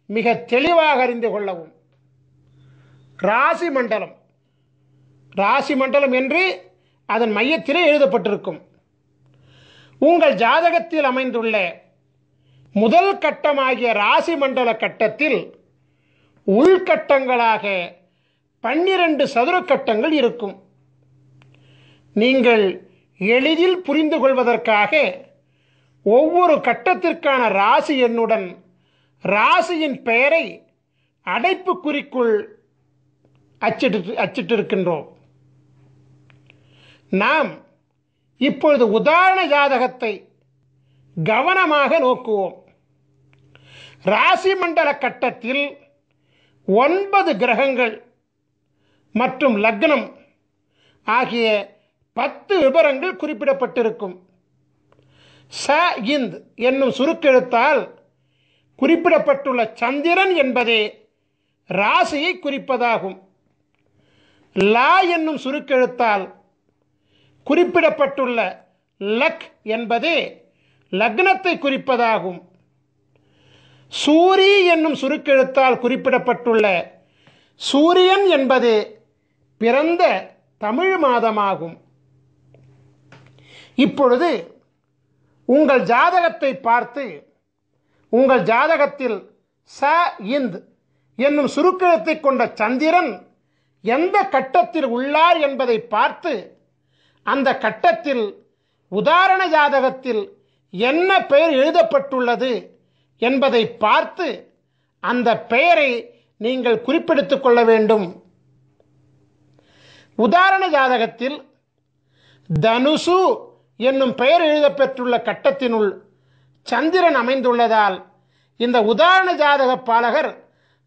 மிக தெளிவாக அறிந்து கொள்ளவும். ராசி மண்டலம் என்று அதன் மையத்திலே எழுதப்பட்டிருக்கும். உங்கள் ஜாதகத்தில் அமைந்துள்ள முதல் கட்டமாகிய ராசி மண்டல கட்டத்தில் உள்கட்டங்களாக 12 சதுர கட்டங்கள் இருக்கும். நீங்கள் எளிதில் புரிந்து கொள்வதற்காக ஒவ்வொரு கட்டத்திற்கான ராசி எண்ணுடன் ராசியின் பெயரை அடைப்புக்குறிக்குள் அச்சிட்டிருக்கின்றோம். நாம் இப்பொழுது உதாரண ஜாதகத்தை கவனமாக நோக்குவோம். ராசி மண்டல கட்டத்தில் 9 கிரகங்கள் மற்றும் லக்னம் ஆகிய 10 விபரங்கள் குறிப்பிடப்பட்டிருக்கும். ச இந்த் என்னும் சுருக்கெழுத்தால் குறிப்பிடப்பட்டுள்ள சந்திரன் என்பதே ராசியை குறிப்பதாகும். லா என்னும் சுருக்கெழுத்தால் குறிப்பிடப்பட்டுள்ள லக் என்பதே லக்னத்தை குறிப்பதாகும். சூரி என்னும் சுருக்கெழுத்தால் குறிப்பிடப்பட்டுள்ள சூரியன் என்பதே பிறந்த தமிழ் மாதமாகும். இப்பொழுது உங்கள் ஜாதகத்தை பார்த்து உங்கள் ஜாதகத்தில் ச இந்த் என்னும் சுருக்கெழுத்தை கொண்ட சந்திரன் எந்த கட்டத்தில் உள்ளார் என்பதை பார்த்து அந்த கட்டத்தில் உதாரண ஜாதகத்தில் என்ன பெயர் எழுதப்பட்டுள்ளது என்பதை பார்த்து அந்த பெயரை நீங்கள் குறிப்பெடுத்துக் கொள்ள வேண்டும். உதாரண ஜாதகத்தில் தனுசு என்னும் பெயர் எழுதப்பெற்றுள்ள கட்டத்தினுள் சந்திரன் அமைந்துள்ளதால் இந்த உதாரண ஜாதக பாலகர்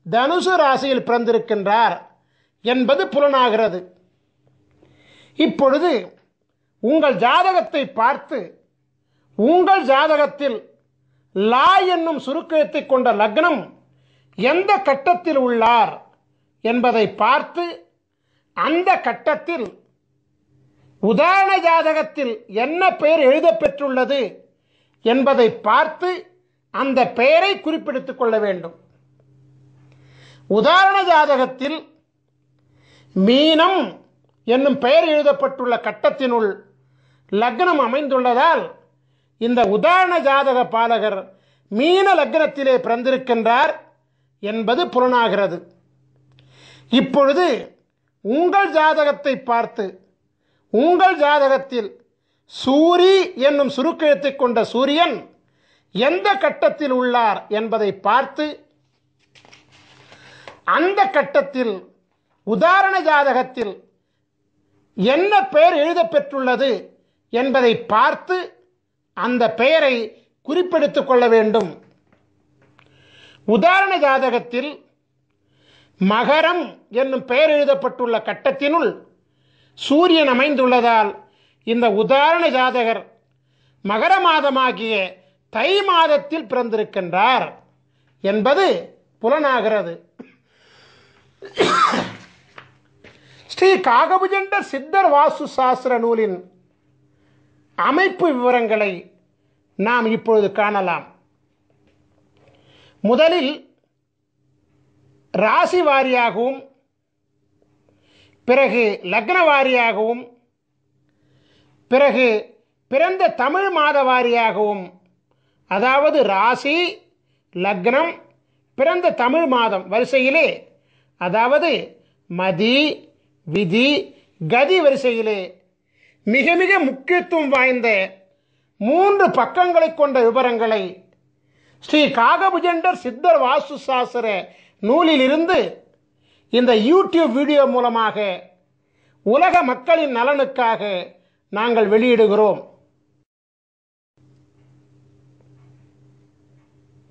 தனுசு ராசியில் பிறந்திருக்கின்றார் என்பது புலனாகிறது. இப்பொழுது உங்கள் ஜாதகத்தை பார்த்து உங்கள் ஜாதகத்தில் லா என்னும் சுருக்கெழுத்தை கொண்ட லக்னம் எந்த கட்டத்தில் உள்ளார் என்பதை பார்த்து அந்த கட்டத்தில் உதாரண ஜாதகத்தில் என்ன பெயர் எழுதப்பெற்றுள்ளது என்பதை பார்த்து அந்த பெயரை குறிப்பிடுத்துக் கொள்ள வேண்டும். உதாரண ஜாதகத்தில் மீனம் என்னும் பெயர் எழுதப்பட்டுள்ள கட்டத்தினுள் லக்னம் அமைந்துள்ளதால் இந்த உதாரண ஜாதக பாலகர் மீன லக்னத்திலே பிறந்திருக்கின்றார் என்பது புலனாகிறது. இப்பொழுது உங்கள் ஜாதகத்தை பார்த்து உங்கள் ஜாதகத்தில் சூரி என்னும் சுருக்கெழுத்தை கொண்ட சூரியன் எந்த கட்டத்தில் உள்ளார் என்பதை பார்த்து அந்த கட்டத்தில் உதாரண ஜாதகத்தில் என்ன பெயர் எழுதப்பெற்றுள்ளது என்பதை பார்த்து அந்த பெயரை குறிப்பெடுத்துக் கொள்ள வேண்டும். உதாரண ஜாதகத்தில் மகரம் என்னும் பெயர் எழுதப்பட்டுள்ள கட்டத்தினுள் சூரியன் அமைந்துள்ளதால் இந்த உதாரண ஜாதகர் மகர மாதமாகிய தை மாதத்தில் பிறந்திருக்கின்றார் என்பது புலனாகிறது. ஸ்ரீ காகபுஜண்டர் சித்தர் வாஸ்து சாஸ்திர நூலின் அமைப்பு விவரங்களை நாம் இப்பொழுது காணலாம். முதலில் ராசி வாரியாகவும் பிறகு லக்ன வாரியாகவும் பிறகு பிறந்த தமிழ் மாத வாரியாகவும், அதாவது ராசி லக்னம் பிறந்த தமிழ் மாதம் வரிசையிலே, அதாவது மதி விதி கதி வரிசையிலே மிக மிக முக்கியத்துவம் வாய்ந்த 3 பக்கங்களை கொண்ட விவரங்களை ஸ்ரீ காகபுஜண்டர் சித்தர் வாஸ்து சாஸ்திர நூலிலிருந்து இந்த யூடியூப் வீடியோ மூலமாக உலக மக்களின் நலனுக்காக நாங்கள் வெளியிடுகிறோம்.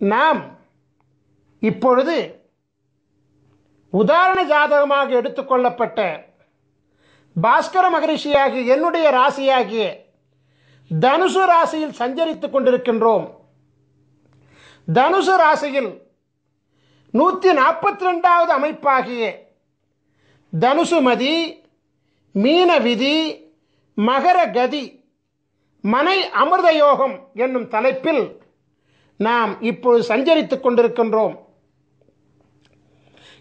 நாம் இப்பொழுது உதாரண ஜாதகமாக எடுத்துக்கொள்ளப்பட்ட பாஸ்கர மகரிஷியாகிய என்னுடைய ராசியாகிய தனுசு ராசியில் சஞ்சரித்துக் கொண்டிருக்கின்றோம். தனுசு ராசியில் 142வது அமைப்பாகிய தனுசு மதி மீன விதி மகர கதி மனை அமிர்த யோகம் என்னும் தலைப்பில் நாம் இப்பொழுது சஞ்சரித்துக் கொண்டிருக்கின்றோம்.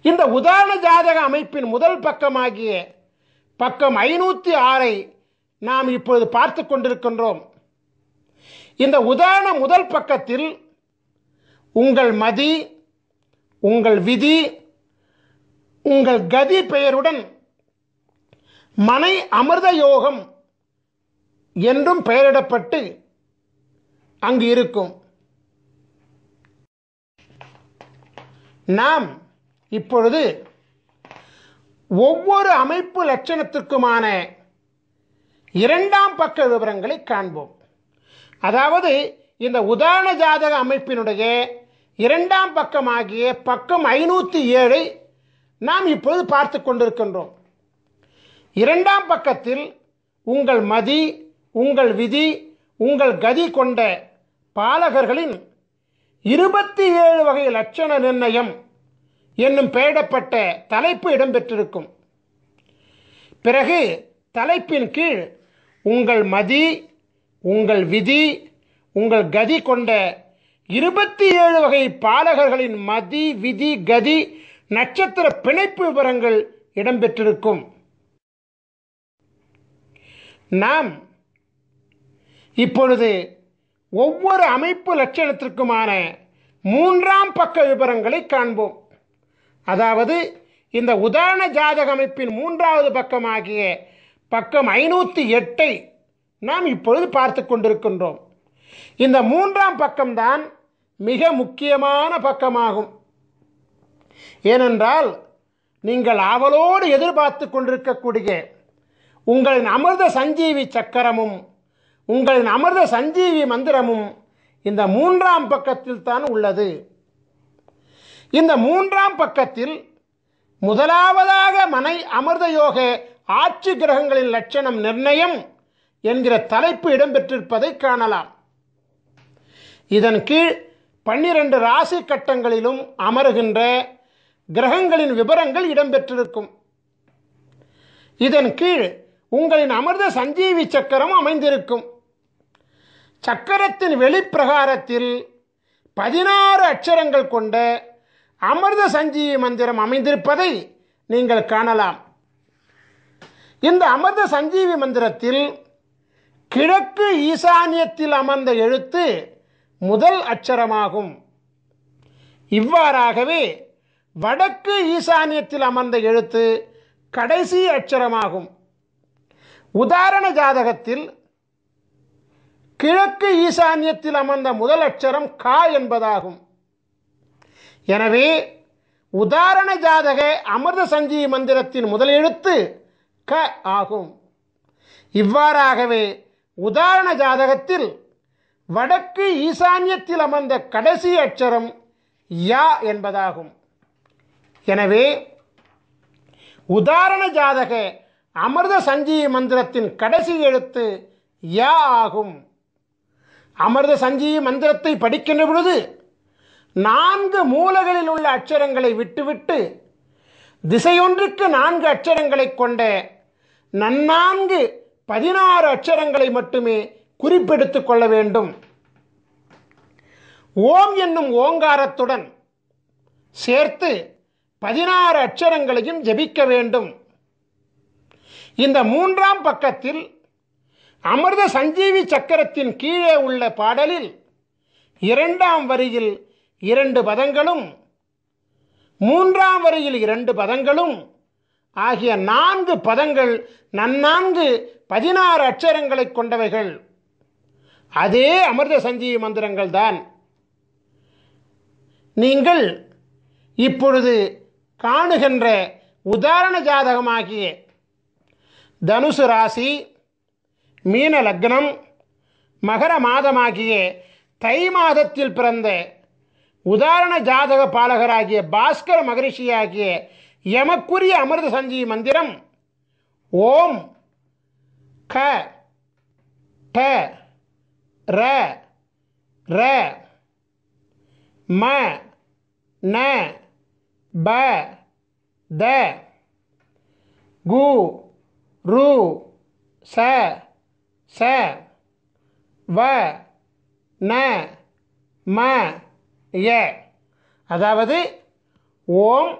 இந்த உதாரண ஜாதக அமைப்பின் முதல் பக்கமாகிய பக்கம் 506 நாம் இப்பொழுது பார்த்து கொண்டிருக்கின்றோம். இந்த உதாரண முதல் பக்கத்தில் உங்கள் மதி உங்கள் விதி உங்கள் கதி பெயருடன் மனை அமிர்த யோகம் என்றும் பெயரிடப்பட்டு அங்கு இருக்கும். நாம் இப்பொழுது ஒவ்வொரு அமைப்பு லட்சணத்திற்குமான 2ஆம் பக்க விவரங்களை காண்போம். அதாவது இந்த உதாரண ஜாதக அமைப்பினுடைய 2ஆம் பக்கமாகிய பக்கம் 507 நாம் இப்பொழுது பார்த்து கொண்டிருக்கின்றோம். 2ஆம் பக்கத்தில் உங்கள் மதி உங்கள் விதி உங்கள் கதி கொண்ட பாலகர்களின் 27 வகை லட்சண நிர்ணயம் என்னும் பெயரிடப்பட்ட தலைப்பு இடம்பெற்றிருக்கும். பிறகு தலைப்பின் கீழ் உங்கள் மதி உங்கள் விதி உங்கள் கதி கொண்ட 27 வகை பாலகர்களின் மதி விதி கதி நட்சத்திர பிணைப்பு விவரங்கள் இடம்பெற்றிருக்கும். நாம் இப்பொழுது ஒவ்வொரு அமைப்பு லட்சணத்திற்குமான 3ஆம் பக்க விவரங்களை காண்போம். அதாவது இந்த உதாரண ஜாதக அமைப்பின் 3வது பக்கமாகிய பக்கம் 508 நாம் இப்பொழுது பார்த்து கொண்டிருக்கின்றோம். இந்த 3ஆம் பக்கம்தான் மிக முக்கியமான பக்கமாகும். ஏனென்றால் நீங்கள் ஆவலோடு எதிர்பார்த்து கொண்டிருக்கக்கூடிய உங்களின் அமிர்த சஞ்சீவி சக்கரமும் உங்களின் அமிர்த சஞ்சீவி மந்திரமும் இந்த 3ஆம் பக்கத்தில் தான் உள்ளது. இந்த 3ஆம் பக்கத்தில் முதலாவதாக மனை அமிர்த யோக ஆட்சி கிரகங்களின் லட்சணம் நிர்ணயம் என்கிற தலைப்பு இடம்பெற்றிருப்பதை காணலாம். இதன் கீழ் 12 ராசி கட்டங்களிலும் அமருகின்ற கிரகங்களின் விவரங்கள் இடம்பெற்றிருக்கும். இதன் கீழ் உங்களின் அமிர்த சஞ்சீவி சக்கரம் அமைந்திருக்கும். சக்கரத்தின் வெளிப்பிரகாரத்தில் 16 அட்சரங்கள் கொண்ட அமிர்த சஞ்சீவி மந்திரம் அமைந்திருப்பதை நீங்கள் காணலாம். இந்த அமிர்த சஞ்சீவி மந்திரத்தில் கிழக்கு ஈசானியத்தில் அமர்ந்த எழுத்து முதல் அட்சரமாகும். இவ்வாறாகவே வடக்கு ஈசானியத்தில் அமர்ந்த எழுத்து கடைசி அட்சரமாகும். உதாரண ஜாதகத்தில் கிழக்கு ஈசானியத்தில் அமர்ந்த முதல் அட்சரம் கா என்பதாகும். எனவே உதாரண ஜாதக அமிர்த சஞ்சீவி மந்திரத்தின் முதல் எழுத்து க ஆகும். இவ்வாறாகவே உதாரண ஜாதகத்தில் வடக்கு ஈசானியத்தில் அமர்ந்த கடைசி அட்சரம் யா என்பதாகும். எனவே உதாரண ஜாதக அமிர்த சஞ்சீவி மந்திரத்தின் கடைசி எழுத்து யா ஆகும். அமிர்த சஞ்சீவி மந்திரத்தை படிக்கின்ற பொழுது 4 மூலைகளில் உள்ள அட்சரங்களை விட்டுவிட்டு திசையொன்றுக்கு 4 அட்சரங்களை கொண்ட நன்னான்கு 16 அட்சரங்களை மட்டுமே குறிப்பெடுத்துக் கொள்ள வேண்டும். ஓம் என்னும் ஓங்காரத்துடன் சேர்த்து 16 அட்சரங்களையும் ஜபிக்க வேண்டும். இந்த 3ஆம் பக்கத்தில் அமிர்த சஞ்சீவி சக்கரத்தின் கீழே உள்ள பாடலில் 2ஆம் வரியில் 2 பதங்களும் 3ஆம் வரியில் 2 பதங்களும் ஆகிய 4 பதங்கள் நன்னான்கு 16 அட்சரங்களை கொண்டவைகள். அதே அமிர்த சஞ்சீவி மந்திரங்கள் தான். நீங்கள் இப்பொழுது காணுகின்ற உதாரண ஜாதகமாகிய தனுசு ராசி, மீன லக்னம், மகர மாதமாகிய தை மாதத்தில் பிறந்த உதாரண ஜாதக பாலகராகிய பாஸ்கர மகரிஷியாகிய எமக்குரிய அமிர்த சஞ்சீவி மந்திரம் ஓம் க ட ர ர ம ந ப த கு ரு ச ச வ ந ம ய. அதாவது ஓம்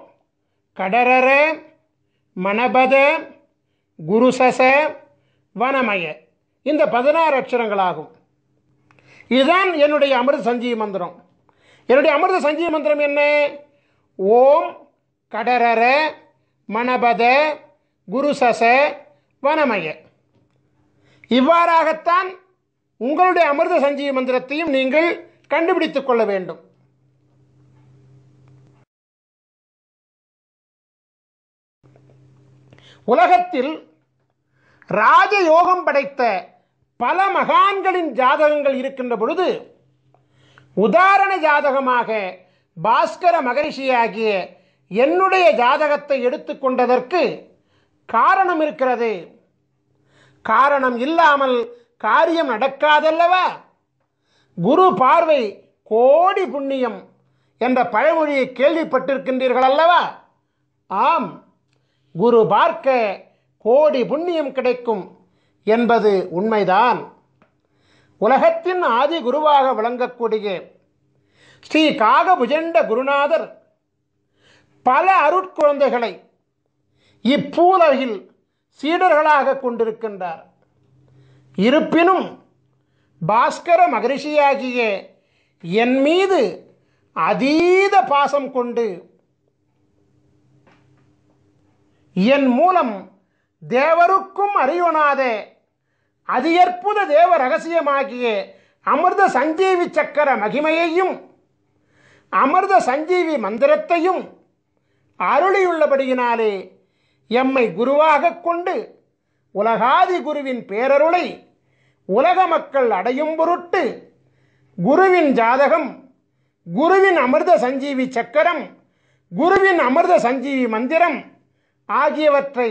கடரர மணபத குருசச வனமய, இந்த 16 அட்சரங்களாகும். இதுதான் என்னுடைய அமிர்த சஞ்சீவி மந்திரம். என்னுடைய அமிர்த சஞ்சீவி மந்திரம் என்ன? ஓம் கடரர மணபத குருசச வனமய. இவ்வாறாகத்தான் உங்களுடைய அமிர்த சஞ்சீவி மந்திரத்தையும் நீங்கள் கண்டுபிடித்துக் கொள்ள வேண்டும். உலகத்தில் ராஜயோகம் படைத்த பல மகான்களின் ஜாதகங்கள் இருக்கின்ற பொழுது உதாரண ஜாதகமாக பாஸ்கர மகரிஷியாகிய என்னுடைய ஜாதகத்தை எடுத்துக்கொண்டதற்கு காரணம் இருக்கிறது. காரணம் இல்லாமல் காரியம் நடக்காதல்லவா? குரு பார்வை கோடி புண்ணியம் என்ற பழமொழியை கேள்விப்பட்டிருக்கின்றீர்கள் அல்லவா? ஆம், குரு பார்க்க கோடி புண்ணியம் கிடைக்கும் என்பது உண்மைதான். உலகத்தின் ஆதி குருவாக விளங்கக்கூடிய ஸ்ரீ காகபுஜண்ட குருநாதர் பல அருட்குழந்தைகளை இப்பூலகில் சீடர்களாக கொண்டிருக்கின்றார். இருப்பினும் பாஸ்கர மகரிஷியாகிய என் மீது அதீத பாசம் கொண்டு என் மூலம் தேவருக்கும் அறியொணாத அதியற்புத தேவ ரகசியமாகிய அமிர்த சஞ்சீவி சக்கர மகிமையையும் அமிர்த சஞ்சீவி மந்திரத்தையும் அருளியுள்ளபடியினாலே எம்மை குருவாக கொண்டு உலகாதி குருவின் பேரருளை உலக மக்கள் அடையும் பொருட்டு குருவின் ஜாதகம், குருவின் அமிர்த சஞ்சீவி சக்கரம், குருவின் அமிர்த சஞ்சீவி மந்திரம் ஆகியவற்றை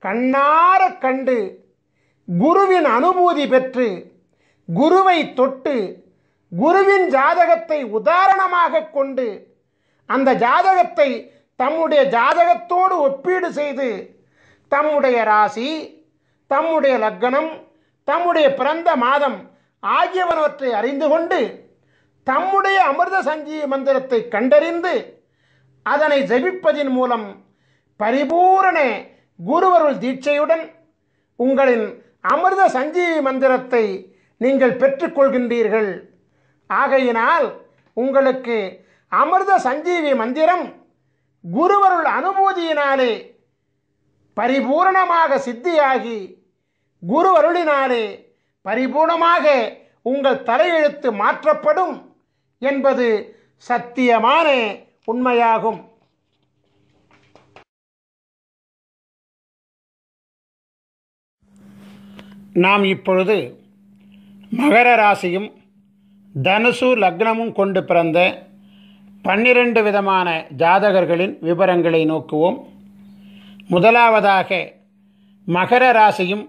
கண்ணார கண்டு குருவின் அனுபூதி பெற்று குருவை தொட்டு குருவின் ஜாதகத்தை உதாரணமாக கொண்டு அந்த ஜாதகத்தை தம்முடைய ஜாதகத்தோடு ஒப்பீடு செய்து தம்முடைய ராசி, தம்முடைய லக்னம், தம்முடைய பிறந்த மாதம் ஆகியவற்றை அறிந்து கொண்டு தம்முடைய அமிர்த சஞ்சீவி மந்திரத்தை கண்டறிந்து அதனை ஜபிப்பதின் மூலம் பரிபூரண குருவருள் தீட்சையுடன் உங்களின் அமிர்த சஞ்சீவி மந்திரத்தை நீங்கள் பெற்றுக்கொள்கின்றீர்கள். ஆகையினால் உங்களுக்கு அமிர்த சஞ்சீவி மந்திரம் குருவருள் அனுபூதியினாலே பரிபூரணமாக சித்தியாகி குருவருளினாலே பரிபூர்ணமாக உங்கள் தலையெழுத்து மாற்றப்படும் என்பது சத்தியமான உண்மையாகும். நாம் இப்பொழுது மகர ராசியும் தனுசு லக்னமும் கொண்டு பிறந்த 12 விதமான ஜாதகர்களின் விவரங்களை நோக்குவோம். முதலாவதாக மகர ராசியும்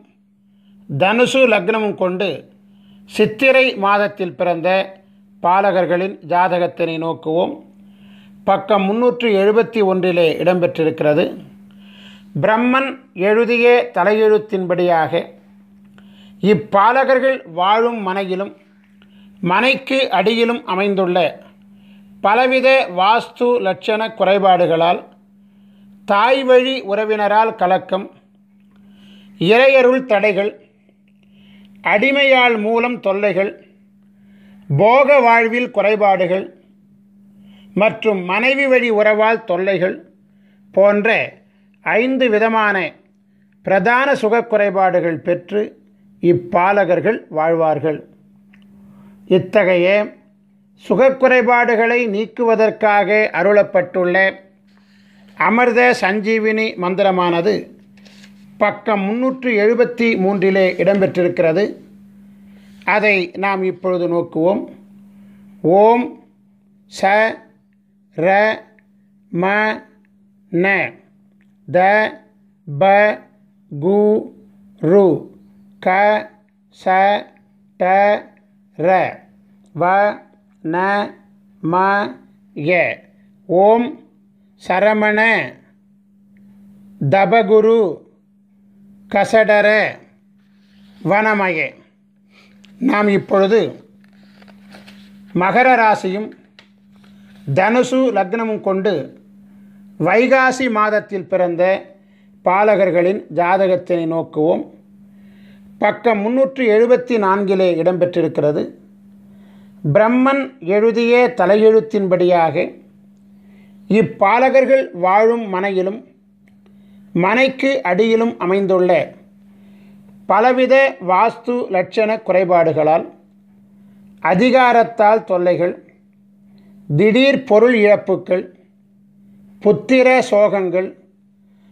தனுசு லக்னமும் கொண்டு சித்திரை மாதத்தில் பிறந்த பாலகர்களின் ஜாதகத்தினை நோக்குவோம். பக்கம் 371 இடம்பெற்றிருக்கிறது. பிரம்மன் எழுதிய தலையெழுத்தின்படியாக இப்பாலகர்கள் வாழும் மனையிலும் மனைக்கு அடியிலும் அமைந்துள்ள பலவித வாஸ்து லட்சண குறைபாடுகளால் தாய் வழி உறவினரால் கலக்கம், இறையருள் தடைகள், அடிமையாள் மூலம் தொல்லைகள், போக வாழ்வில் குறைபாடுகள் மற்றும் மனைவி வழி உறவால் தொல்லைகள் போன்ற 5 விதமான பிரதான சுகக் குறைபாடுகள் பெற்று இப்பாலகர்கள் வாழ்வார்கள். இத்தகைய சுகக்குறைபாடுகளை நீக்குவதற்காக அருளப்பட்டுள்ள அமிர்த சஞ்சீவினி மந்திரமானது பக்கம் 373 இடம்பெற்றிருக்கிறது. அதை நாம் இப்பொழுது நோக்குவோம். ஓம் ச ர ம ந த ப கு ரு க ச ட ர வ ந ம ய. ஓம் சரமண தபகுரு கசடர வனமய. நாம் இப்பொழுது மகர ராசியும் தனுசு லக்னமும் கொண்டு வைகாசி மாதத்தில் பிறந்த பாலகர்களின் ஜாதகத்தினை நோக்குவோம். பக்கம் 374 இடம்பெற்றிருக்கிறது. பிரம்மன் எழுதிய தலையெழுத்தின்படியாக இப்பாலகர்கள் வாழும் மனையிலும் மனைக்கு அடியிலும் அமைந்துள்ள பலவித வாஸ்து லட்சண குறைபாடுகளால் அதிகாரத்தால் தொல்லைகள், திடீர் பொருள் இழப்புக்கள், புத்திர சோகங்கள்,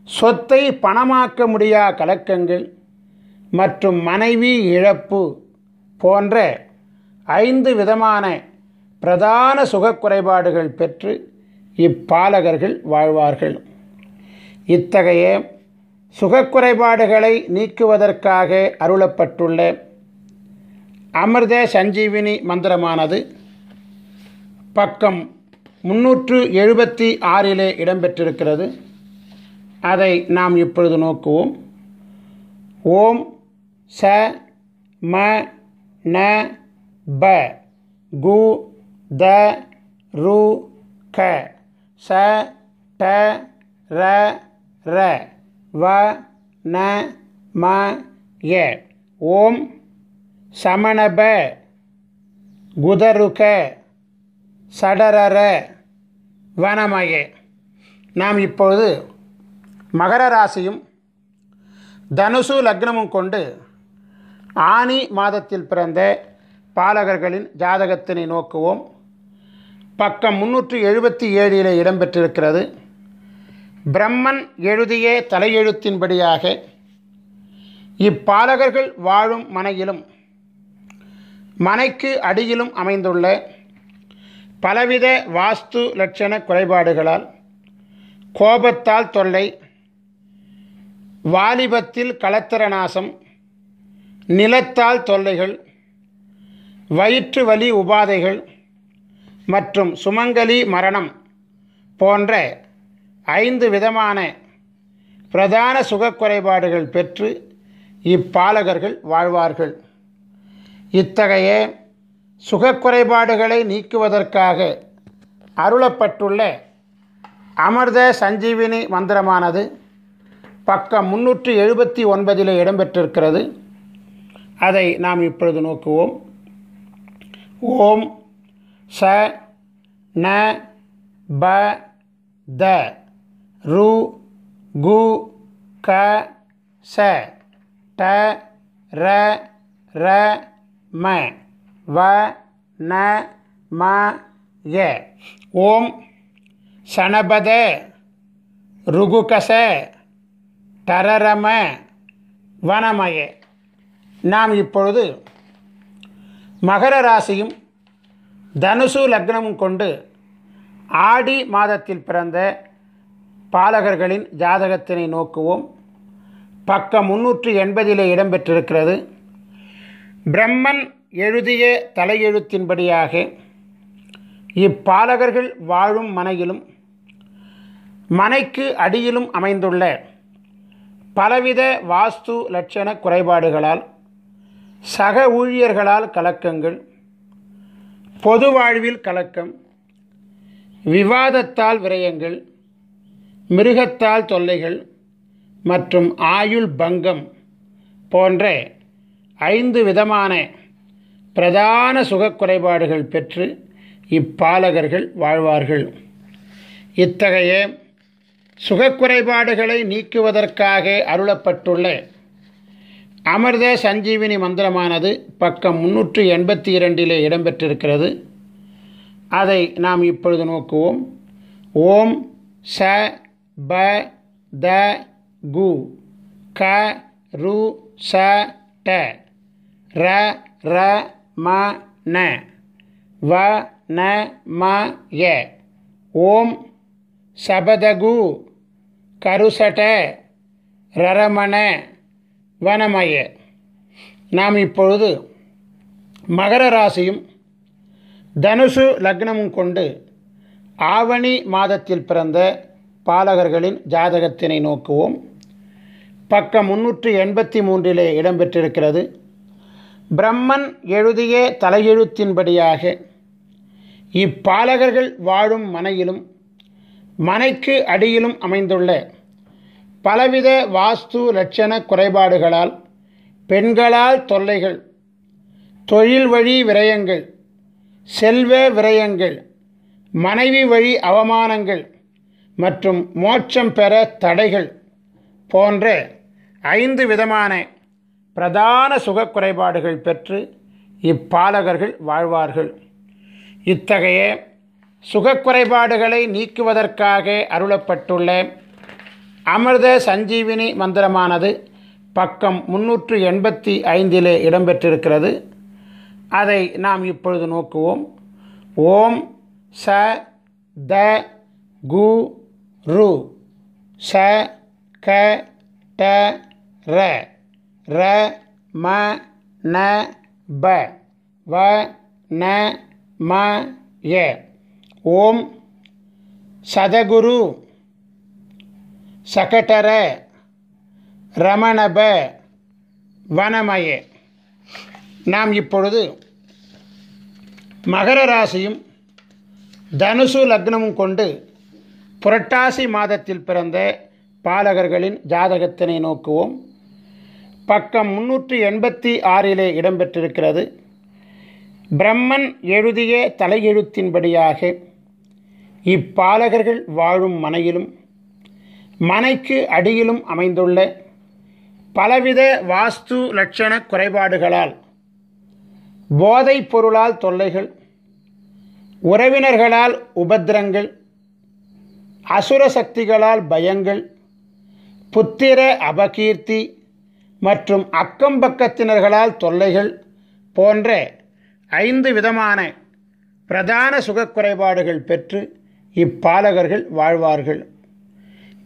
சொத்தை பணமாக்க முடியா கலக்கங்கள் மற்றும் மனைவி இழப்பு போன்ற 5 விதமான பிரதான சுகக்குறைபாடுகள் பெற்று இப்பாலகர்கள் வாழ்வார்கள். இத்தகைய சுகக்குறைபாடுகளை நீக்குவதற்காக அருளப்பட்டுள்ள அமிர்த சஞ்சீவினி மந்திரமானது பக்கம் 376 இடம்பெற்றிருக்கிறது. அதை நாம் இப்பொழுது நோக்குவோம். ஓம் ச ம ந ப கு த ரு க ச ட ர ர வ ந ம ய. ஓம் சமணப குதருக சடரர வனமய. நாம் இப்பொழுது மகர ராசியும் தனுசு லக்னமும் கொண்டு ஆனி மாதத்தில் பிறந்த பாலகர்களின் ஜாதகத்தினை நோக்குவோம். பக்கம் 377 இடம்பெற்றிருக்கிறது. பிரம்மன் எழுதிய தலையெழுத்தின்படியாக இப்பாலகர்கள் வாழும் மனையிலும் மனைக்கு அடியிலும் அமைந்துள்ள பலவித வாஸ்து லட்சண குறைபாடுகளால் கோபத்தால் தொல்லை, வாலிபத்தில் கலத்திர நாசம், நிலத்தால் தொல்லைகள், வயிற்று வலி உபாதைகள் மற்றும் சுமங்கலி மரணம் போன்ற 5 விதமான பிரதான சுகக்குறைபாடுகள் பெற்று இப்பாலகர்கள் வாழ்வார்கள். இத்தகைய சுகக்குறைபாடுகளை நீக்குவதற்காக அருளப்பட்டுள்ள அமிர்த சஞ்சீவினி மந்திரமானது பக்கம் 379 இடம்பெற்றிருக்கிறது. அதை நாம் இப்பொழுது நோக்குவோம். ஓம் ச ந ப த ரு கு க ச ட ர ர ம வ ந ம ய. ஓம் சனபத ருகுகச டரரம வனமய. நாம் இப்பொழுது மகர ராசியும் தனுசு லக்னமும் கொண்டு ஆடி மாதத்தில் பிறந்த பாலகர்களின் ஜாதகத்தினை நோக்குவோம். பக்கம் 380 இடம்பெற்றிருக்கிறது. பிரம்மன் எழுதிய தலையெழுத்தின்படியாக இப்பாலகர்கள் வாழும் மனையிலும் மனைக்கு அடியிலும் அமைந்துள்ள பலவித வாஸ்து லட்சண குறைபாடுகளால் சக ஊழியர்களால் கலக்கங்கள், பொது வாழ்வில் கலக்கம், விவாதத்தால் விரயங்கள், மிருகத்தால் தொல்லைகள் மற்றும் ஆயுள் பங்கம் போன்ற 5 விதமான பிரதான சுகக் குறைபாடுகள் பெற்று இப்பாலகர்கள் வாழ்வார்கள். இத்தகைய சுகக்குறைபாடுகளை நீக்குவதற்காக அருளப்பட்டுள்ள அமிர்த சஞ்சீவினி மந்திரமானது பக்கம் 382 இடம்பெற்றிருக்கிறது. அதை நாம் இப்பொழுது நோக்குவோம். ஓம் ச ப த கு க ரு ச ட ர ர ம ந வ ந ம ய. ஓம் சபதகு கருசட ரரமண வனமய. நாம் இப்பொழுது மகர ராசியும் தனுசு லக்னமும் கொண்டு ஆவணி மாதத்தில் பிறந்த பாலகர்களின் ஜாதகத்தினை நோக்குவோம். பக்கம் 383 இடம்பெற்றிருக்கிறது. பிரம்மன் எழுதிய தலையெழுத்தின்படியாக இப்பாலகர்கள் வாழும் மனையிலும் மனைக்கு அடியிலும் அமைந்துள்ள பலவித வாஸ்து லட்சண குறைபாடுகளால் பெண்களால் தொல்லைகள், தொழில் வழி விரயங்கள், செல்வ விரயங்கள், மனைவி வழி அவமானங்கள் மற்றும் மோட்சம் பெற தடைகள் போன்ற 5 விதமான பிரதான சுகக் குறைபாடுகள் பெற்று இப்பாலகர்கள் வாழ்வார்கள். இத்தகைய சுகக்குறைபாடுகளை நீக்குவதற்காக அருளப்பட்டுள்ள அமிர்த சஞ்சீவினி மந்திரமானது பக்கம் 385 இடம்பெற்றிருக்கிறது. அதை நாம் இப்பொழுது நோக்குவோம். ஓம் ச த கு ரு ச க ட ர ர ம ந ப வ ந ம ய. ஓம் சதகுரு சகடர ரமணப வனமய. நாம் இப்பொழுது மகர ராசியும் தனுசு லக்னமும் கொண்டு புரட்டாசி மாதத்தில் பிறந்த பாலகர்களின் ஜாதகத்தினை நோக்குவோம். பக்கம் 386 இடம்பெற்றிருக்கிறது. பிரம்மன் எழுதிய தலையெழுத்தின்படியாக இப்பாலகர்கள் வாழும் மனையிலும் மனைக்கு அடியிலும் அமைந்துள்ள பலவித வாஸ்து லட்சண குறைபாடுகளால் போதைப் பொருளால் தொல்லைகள், உறவினர்களால் உபத்திரங்கள், அசுர சக்திகளால் பயங்கள், புத்திர அபகீர்த்தி மற்றும் அக்கம்பக்கத்தினர்களால் தொல்லைகள் போன்ற 5 விதமான பிரதான சுகக்குறைபாடுகள் பெற்று இப்பாலகர்கள் வாழ்வார்கள்.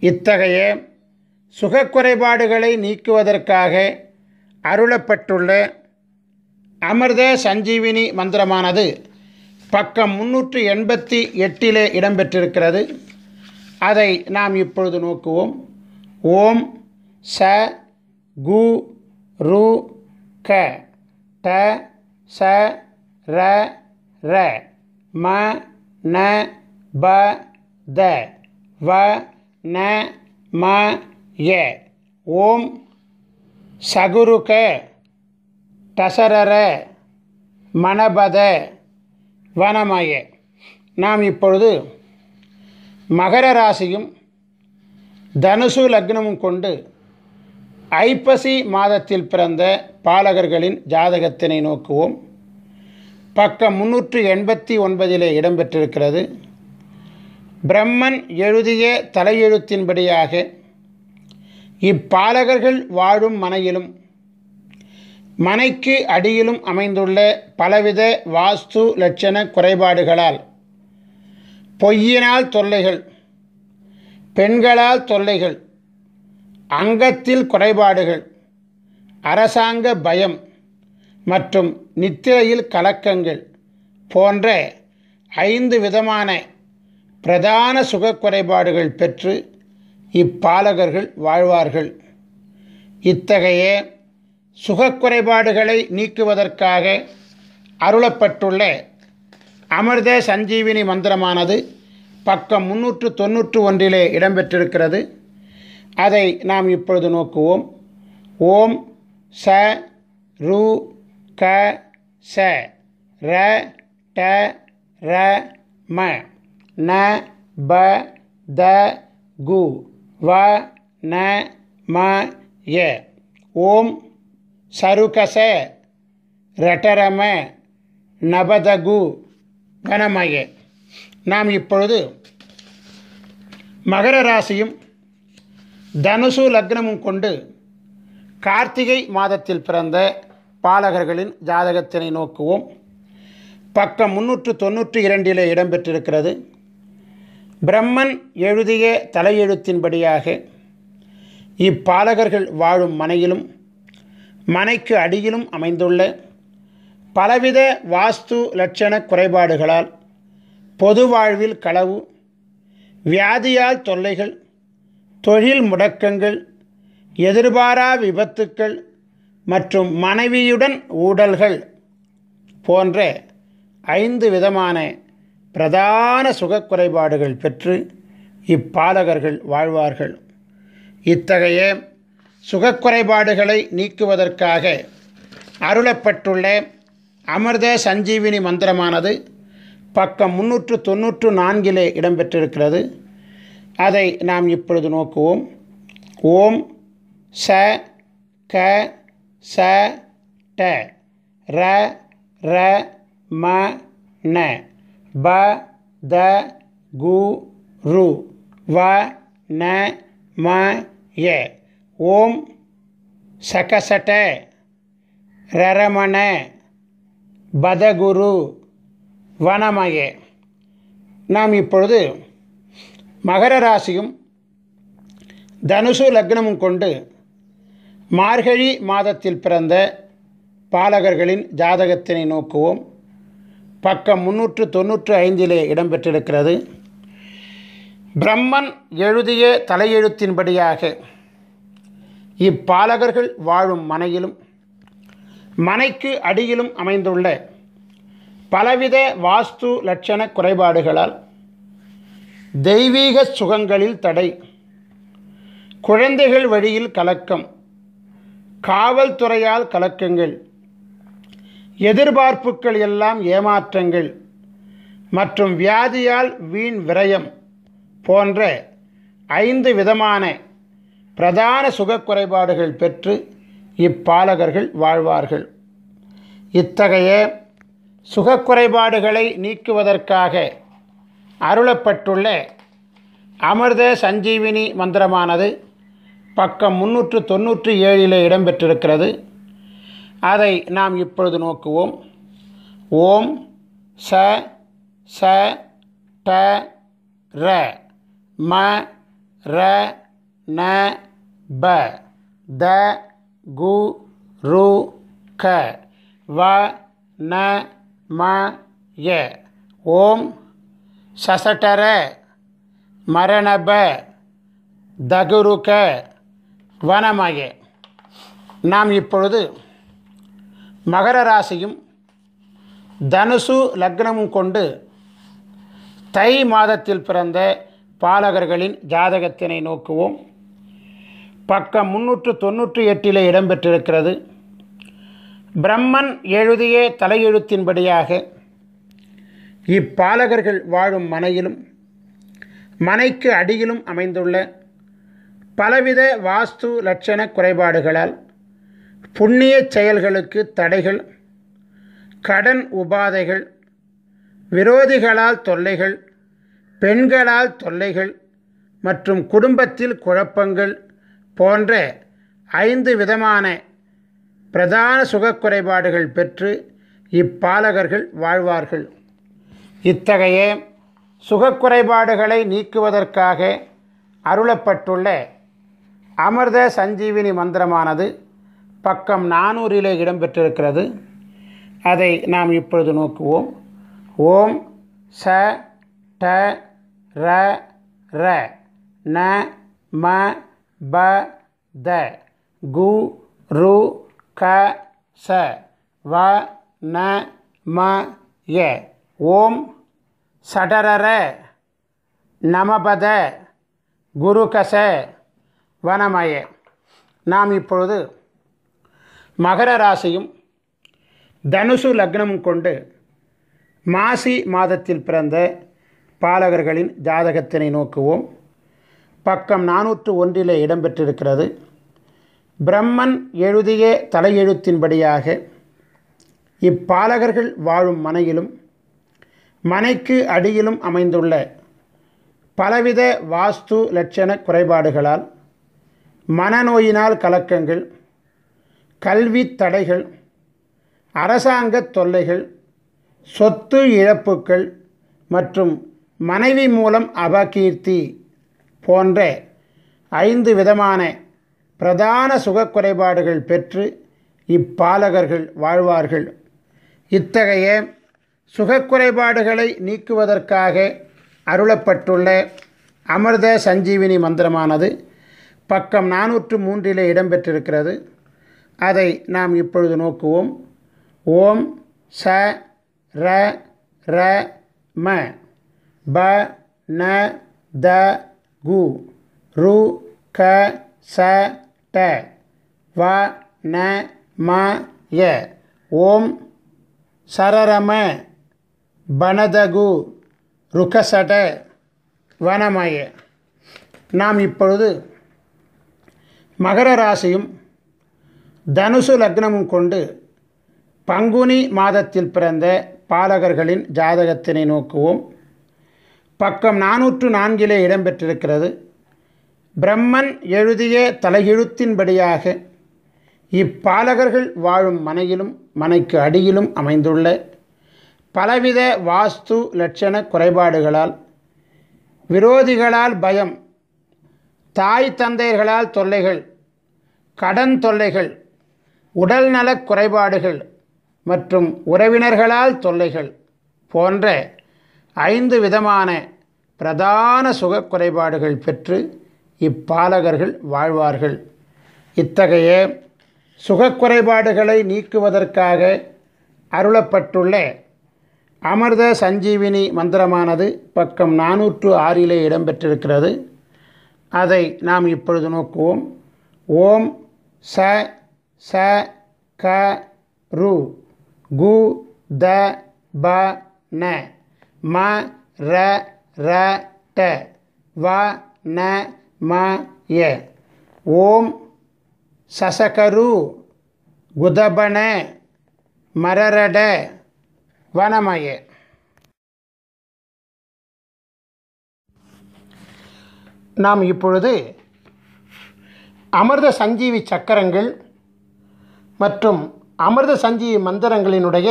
இத்தகைய சுகக்குறைபாடுகளை நீக்குவதற்காக அருளப்பட்டுள்ள அமிர்த சஞ்சீவினி மந்திரமானது பக்கம் 388 இடம்பெற்றிருக்கிறது. அதை நாம் இப்பொழுது நோக்குவோம். ஓம் ச கு ரு க ட ச ர ர ம ந ப த வ ந ம ய. ஓம் சகுருக டசரர மணபத வனமய. நாம் இப்பொழுது மகர ராசியும் தனுசு லக்னமும் கொண்டு ஐப்பசி மாதத்தில் பிறந்த பாலகர்களின் ஜாதகத்தினை நோக்குவோம். பக்கம் 389 இடம்பெற்றிருக்கிறது. பிரம்மன் எழுதிய தலையெழுத்தின்படியாக இப்பாலகர்கள் வாழும் மனையிலும் மனைக்கு அடியிலும் அமைந்துள்ள பலவித வாஸ்து லட்சண குறைபாடுகளால் பொய்யினால் தொல்லைகள், பெண்களால் தொல்லைகள், அங்கத்தில் குறைபாடுகள், அரசாங்க பயம் மற்றும் நித்திரையில் கலக்கங்கள் போன்ற 5 விதமான பிரதான சுகக் குறைபாடுகள் பெற்று இப்பாலகர்கள் வாழ்வார்கள். இத்தகைய சுகக் குறைபாடுகளை நீக்குவதற்காக அருளப்பட்டுள்ள அமிர்த சஞ்சீவினி மந்திரமானது பக்கம் 391 இடம்பெற்றிருக்கிறது. அதை நாம் இப்பொழுது நோக்குவோம். ஓம் ச ரு க ச ர ட ர ம ந ப த கு வ ந ம ய. ஓம் சருகச ரட்டரம நபதகு வனமய. நாம் இப்பொழுது மகர ராசியும் தனுசு லக்னமும் கொண்டு கார்த்திகை மாதத்தில் பிறந்த பாலகர்களின் ஜாதகத்தினை நோக்குவோம். பக்கம் 392 இடம்பெற்றிருக்கிறது. பிரம்மன் எழுதிய தலையெழுத்தின்படியாக இப்பாலகர்கள் வாழும் மனையிலும் மனைக்கு அடியிலும் அமைந்துள்ள பலவித வாஸ்து லட்சண குறைபாடுகளால் பொது வாழ்வில் களவு, வியாதியால் தொல்லைகள், தொழில் முடக்கங்கள், எதிர்பாரா விபத்துக்கள் மற்றும் மனைவியுடன் ஊடல்கள் போன்ற 5 விதமான பிரதான சுகக் குறைபாடுகள் பெற்று இப்பாலகர்கள் வாழ்வார்கள். இத்தகைய சுகக் குறைபாடுகளை நீக்குவதற்காக அருளப்பட்டுள்ள அமிர்த சஞ்சீவினி மந்திரமானது பக்கம் 394 இடம்பெற்றிருக்கிறது. அதை நாம் இப்பொழுது நோக்குவோம். ஓம் ச க ச ட ர ர ம ந ப த கு ரு வ ந ம ய. ஓம் சகசட ரரமண பதகுரு வனமய. நாம் இப்பொழுது மகர ராசியும் தனுசு லக்னமும் கொண்டு மார்கழி மாதத்தில் பிறந்த பாலகர்களின் ஜாதகத்தினை நோக்குவோம். பக்கம் 395 இடம்பெற்றிருக்கிறது. பிரம்மன் எழுதிய தலையெழுத்தின்படியாக இப்பாலகர்கள் வாழும் மனையிலும் மனைக்கு அடியிலும் அமைந்துள்ள பலவித வாஸ்து லட்சண குறைபாடுகளால் தெய்வீக சுகங்களில் தடை, குழந்தைகள் வழியில் கலக்கம், காவல்துறையால் கலக்கங்கள், எதிர்பார்ப்புகள் எல்லாம் ஏமாற்றங்கள் மற்றும் வியாதியால் வீண் விரயம் போன்ற 5 விதமான பிரதான சுகக் குறைபாடுகள் பெற்று இப்பாலகர்கள் வாழ்வார்கள். இத்தகைய சுகக்குறைபாடுகளை நீக்குவதற்காக அருளப்பட்டுள்ள அமிர்த சஞ்சீவினி மந்திரமானது பக்கம் 397 இடம்பெற்றிருக்கிறது. அதை நாம் இப்பொழுது நோக்குவோம். ஓம் ச ச ட ர ம ர ந ப த கு ரு க வ ந ம ய. ஓம் சசடர மரணப தகுருக வனமய. நாம் இப்பொழுது மகர ராசியும் தனுசு லக்னமும் கொண்டு தை மாதத்தில் பிறந்த பாலகர்களின் ஜாதகத்தினை நோக்குவோம். பக்கம் 398 இடம்பெற்றிருக்கிறது. பிரம்மன் எழுதிய தலையெழுத்தின்படியாக இப்பாலகர்கள் வாழும் மனையிலும் மனைக்கு அடியிலும் அமைந்துள்ள பலவித வாஸ்து லட்சண குறைபாடுகளால் புண்ணிய செயல்களுக்கு தடைகள், கடன் உபாதைகள், விரோதிகளால் தொல்லைகள், பெண்களால் தொல்லைகள் மற்றும் குடும்பத்தில் குழப்பங்கள் போன்ற 5 விதமான பிரதான சுகக் குறைபாடுகள் பெற்று இப்பாலகர்கள் வாழ்வார்கள். இத்தகைய சுகக்குறைபாடுகளை நீக்குவதற்காக அருளப்பட்டுள்ள அமிர்த சஞ்சீவினி மந்திரமானது பக்கம் 400 இடம்பெற்றிருக்கிறது. அதை நாம் இப்பொழுது நோக்குவோம். ஓம் ச ட ர ர ந ம ப த கு ரு க ச வ ந ம ய. ஓம் சடரர நமபத குருகச வனமய. நாம் இப்பொழுது மகர ராசியும் தனுசு லக்னமும் கொண்டு மாசி மாதத்தில் பிறந்த பாலகர்களின் ஜாதகத்தினை நோக்குவோம். பக்கம் 401 இடம்பெற்றிருக்கிறது. பிரம்மன் எழுதிய தலையெழுத்தின்படியாக இப்பாலகர்கள் வாழும் மனையிலும் மனைக்கு அடியிலும் அமைந்துள்ள பலவித வாஸ்து லட்சண குறைபாடுகளால், மனநோயினால் கலக்கங்கள், கல்வி தடைகள், அரசாங்க தொல்லைகள், சொத்து இழப்புக்கள் மற்றும் மனைவி மூலம் அபகீர்த்தி போன்ற 5 விதமான பிரதான சுக குறைபாடுகள் பெற்று இப்பாலகர்கள் வாழ்வார்கள். இத்தகைய சுகக்குறைபாடுகளை நீக்குவதற்காக அருளப்பட்டுள்ள அமிர்த சஞ்சீவினி மந்திரமானது பக்கம் 403 இடம்பெற்றிருக்கிறது. அதை நாம் இப்பொழுது நோக்குவோம். ஓம் ச ர ர ம ப ந த கு ரு க ச ட வ ந ம ய. ஓம் சரரம பனதகு ருகசட வனமய. நாம் இப்பொழுது மகர ராசியும் தனுசு லக்னமும் கொண்டு பங்குனி மாதத்தில் பிறந்த பாலகர்களின் ஜாதகத்தினை நோக்குவோம். பக்கம் 404 இடம்பெற்றிருக்கிறது. பிரம்மன் எழுதிய தலையெழுத்தின்படியாக இப்பாலகர்கள் வாழும் மனையிலும் மனைக்கு அடியிலும் அமைந்துள்ள பலவித வாஸ்து லட்சண குறைபாடுகளால், விரோதிகளால் பயம், தாய் தந்தையர்களால் தொல்லைகள், கடன் தொல்லைகள், உடல்நலக் குறைபாடுகள் மற்றும் உறவினர்களால் தொல்லைகள் போன்ற 5 விதமான பிரதான சுக குறைபாடுகள் பெற்று இப்பாலகர்கள் வாழ்வார்கள். இத்தகைய சுகக்குறைபாடுகளை நீக்குவதற்காக அருளப்பட்டுள்ள அமிர்த சஞ்சீவினி மந்திரமானது பக்கம் 406 இடம்பெற்றிருக்கிறது. அதை நாம் இப்பொழுது நோக்குவோம். ஓம் ச ச க ரு கு த ப ந ம ர ர ட வ ந ம ய. ஓம் சசகரு குதபன மரரட வனமய. நாம் இப்பொழுது அமிர்த சஞ்சீவி சக்கரங்கள் மற்றும் அமிர்த சஞ்சீவி மந்திரங்களினுடைய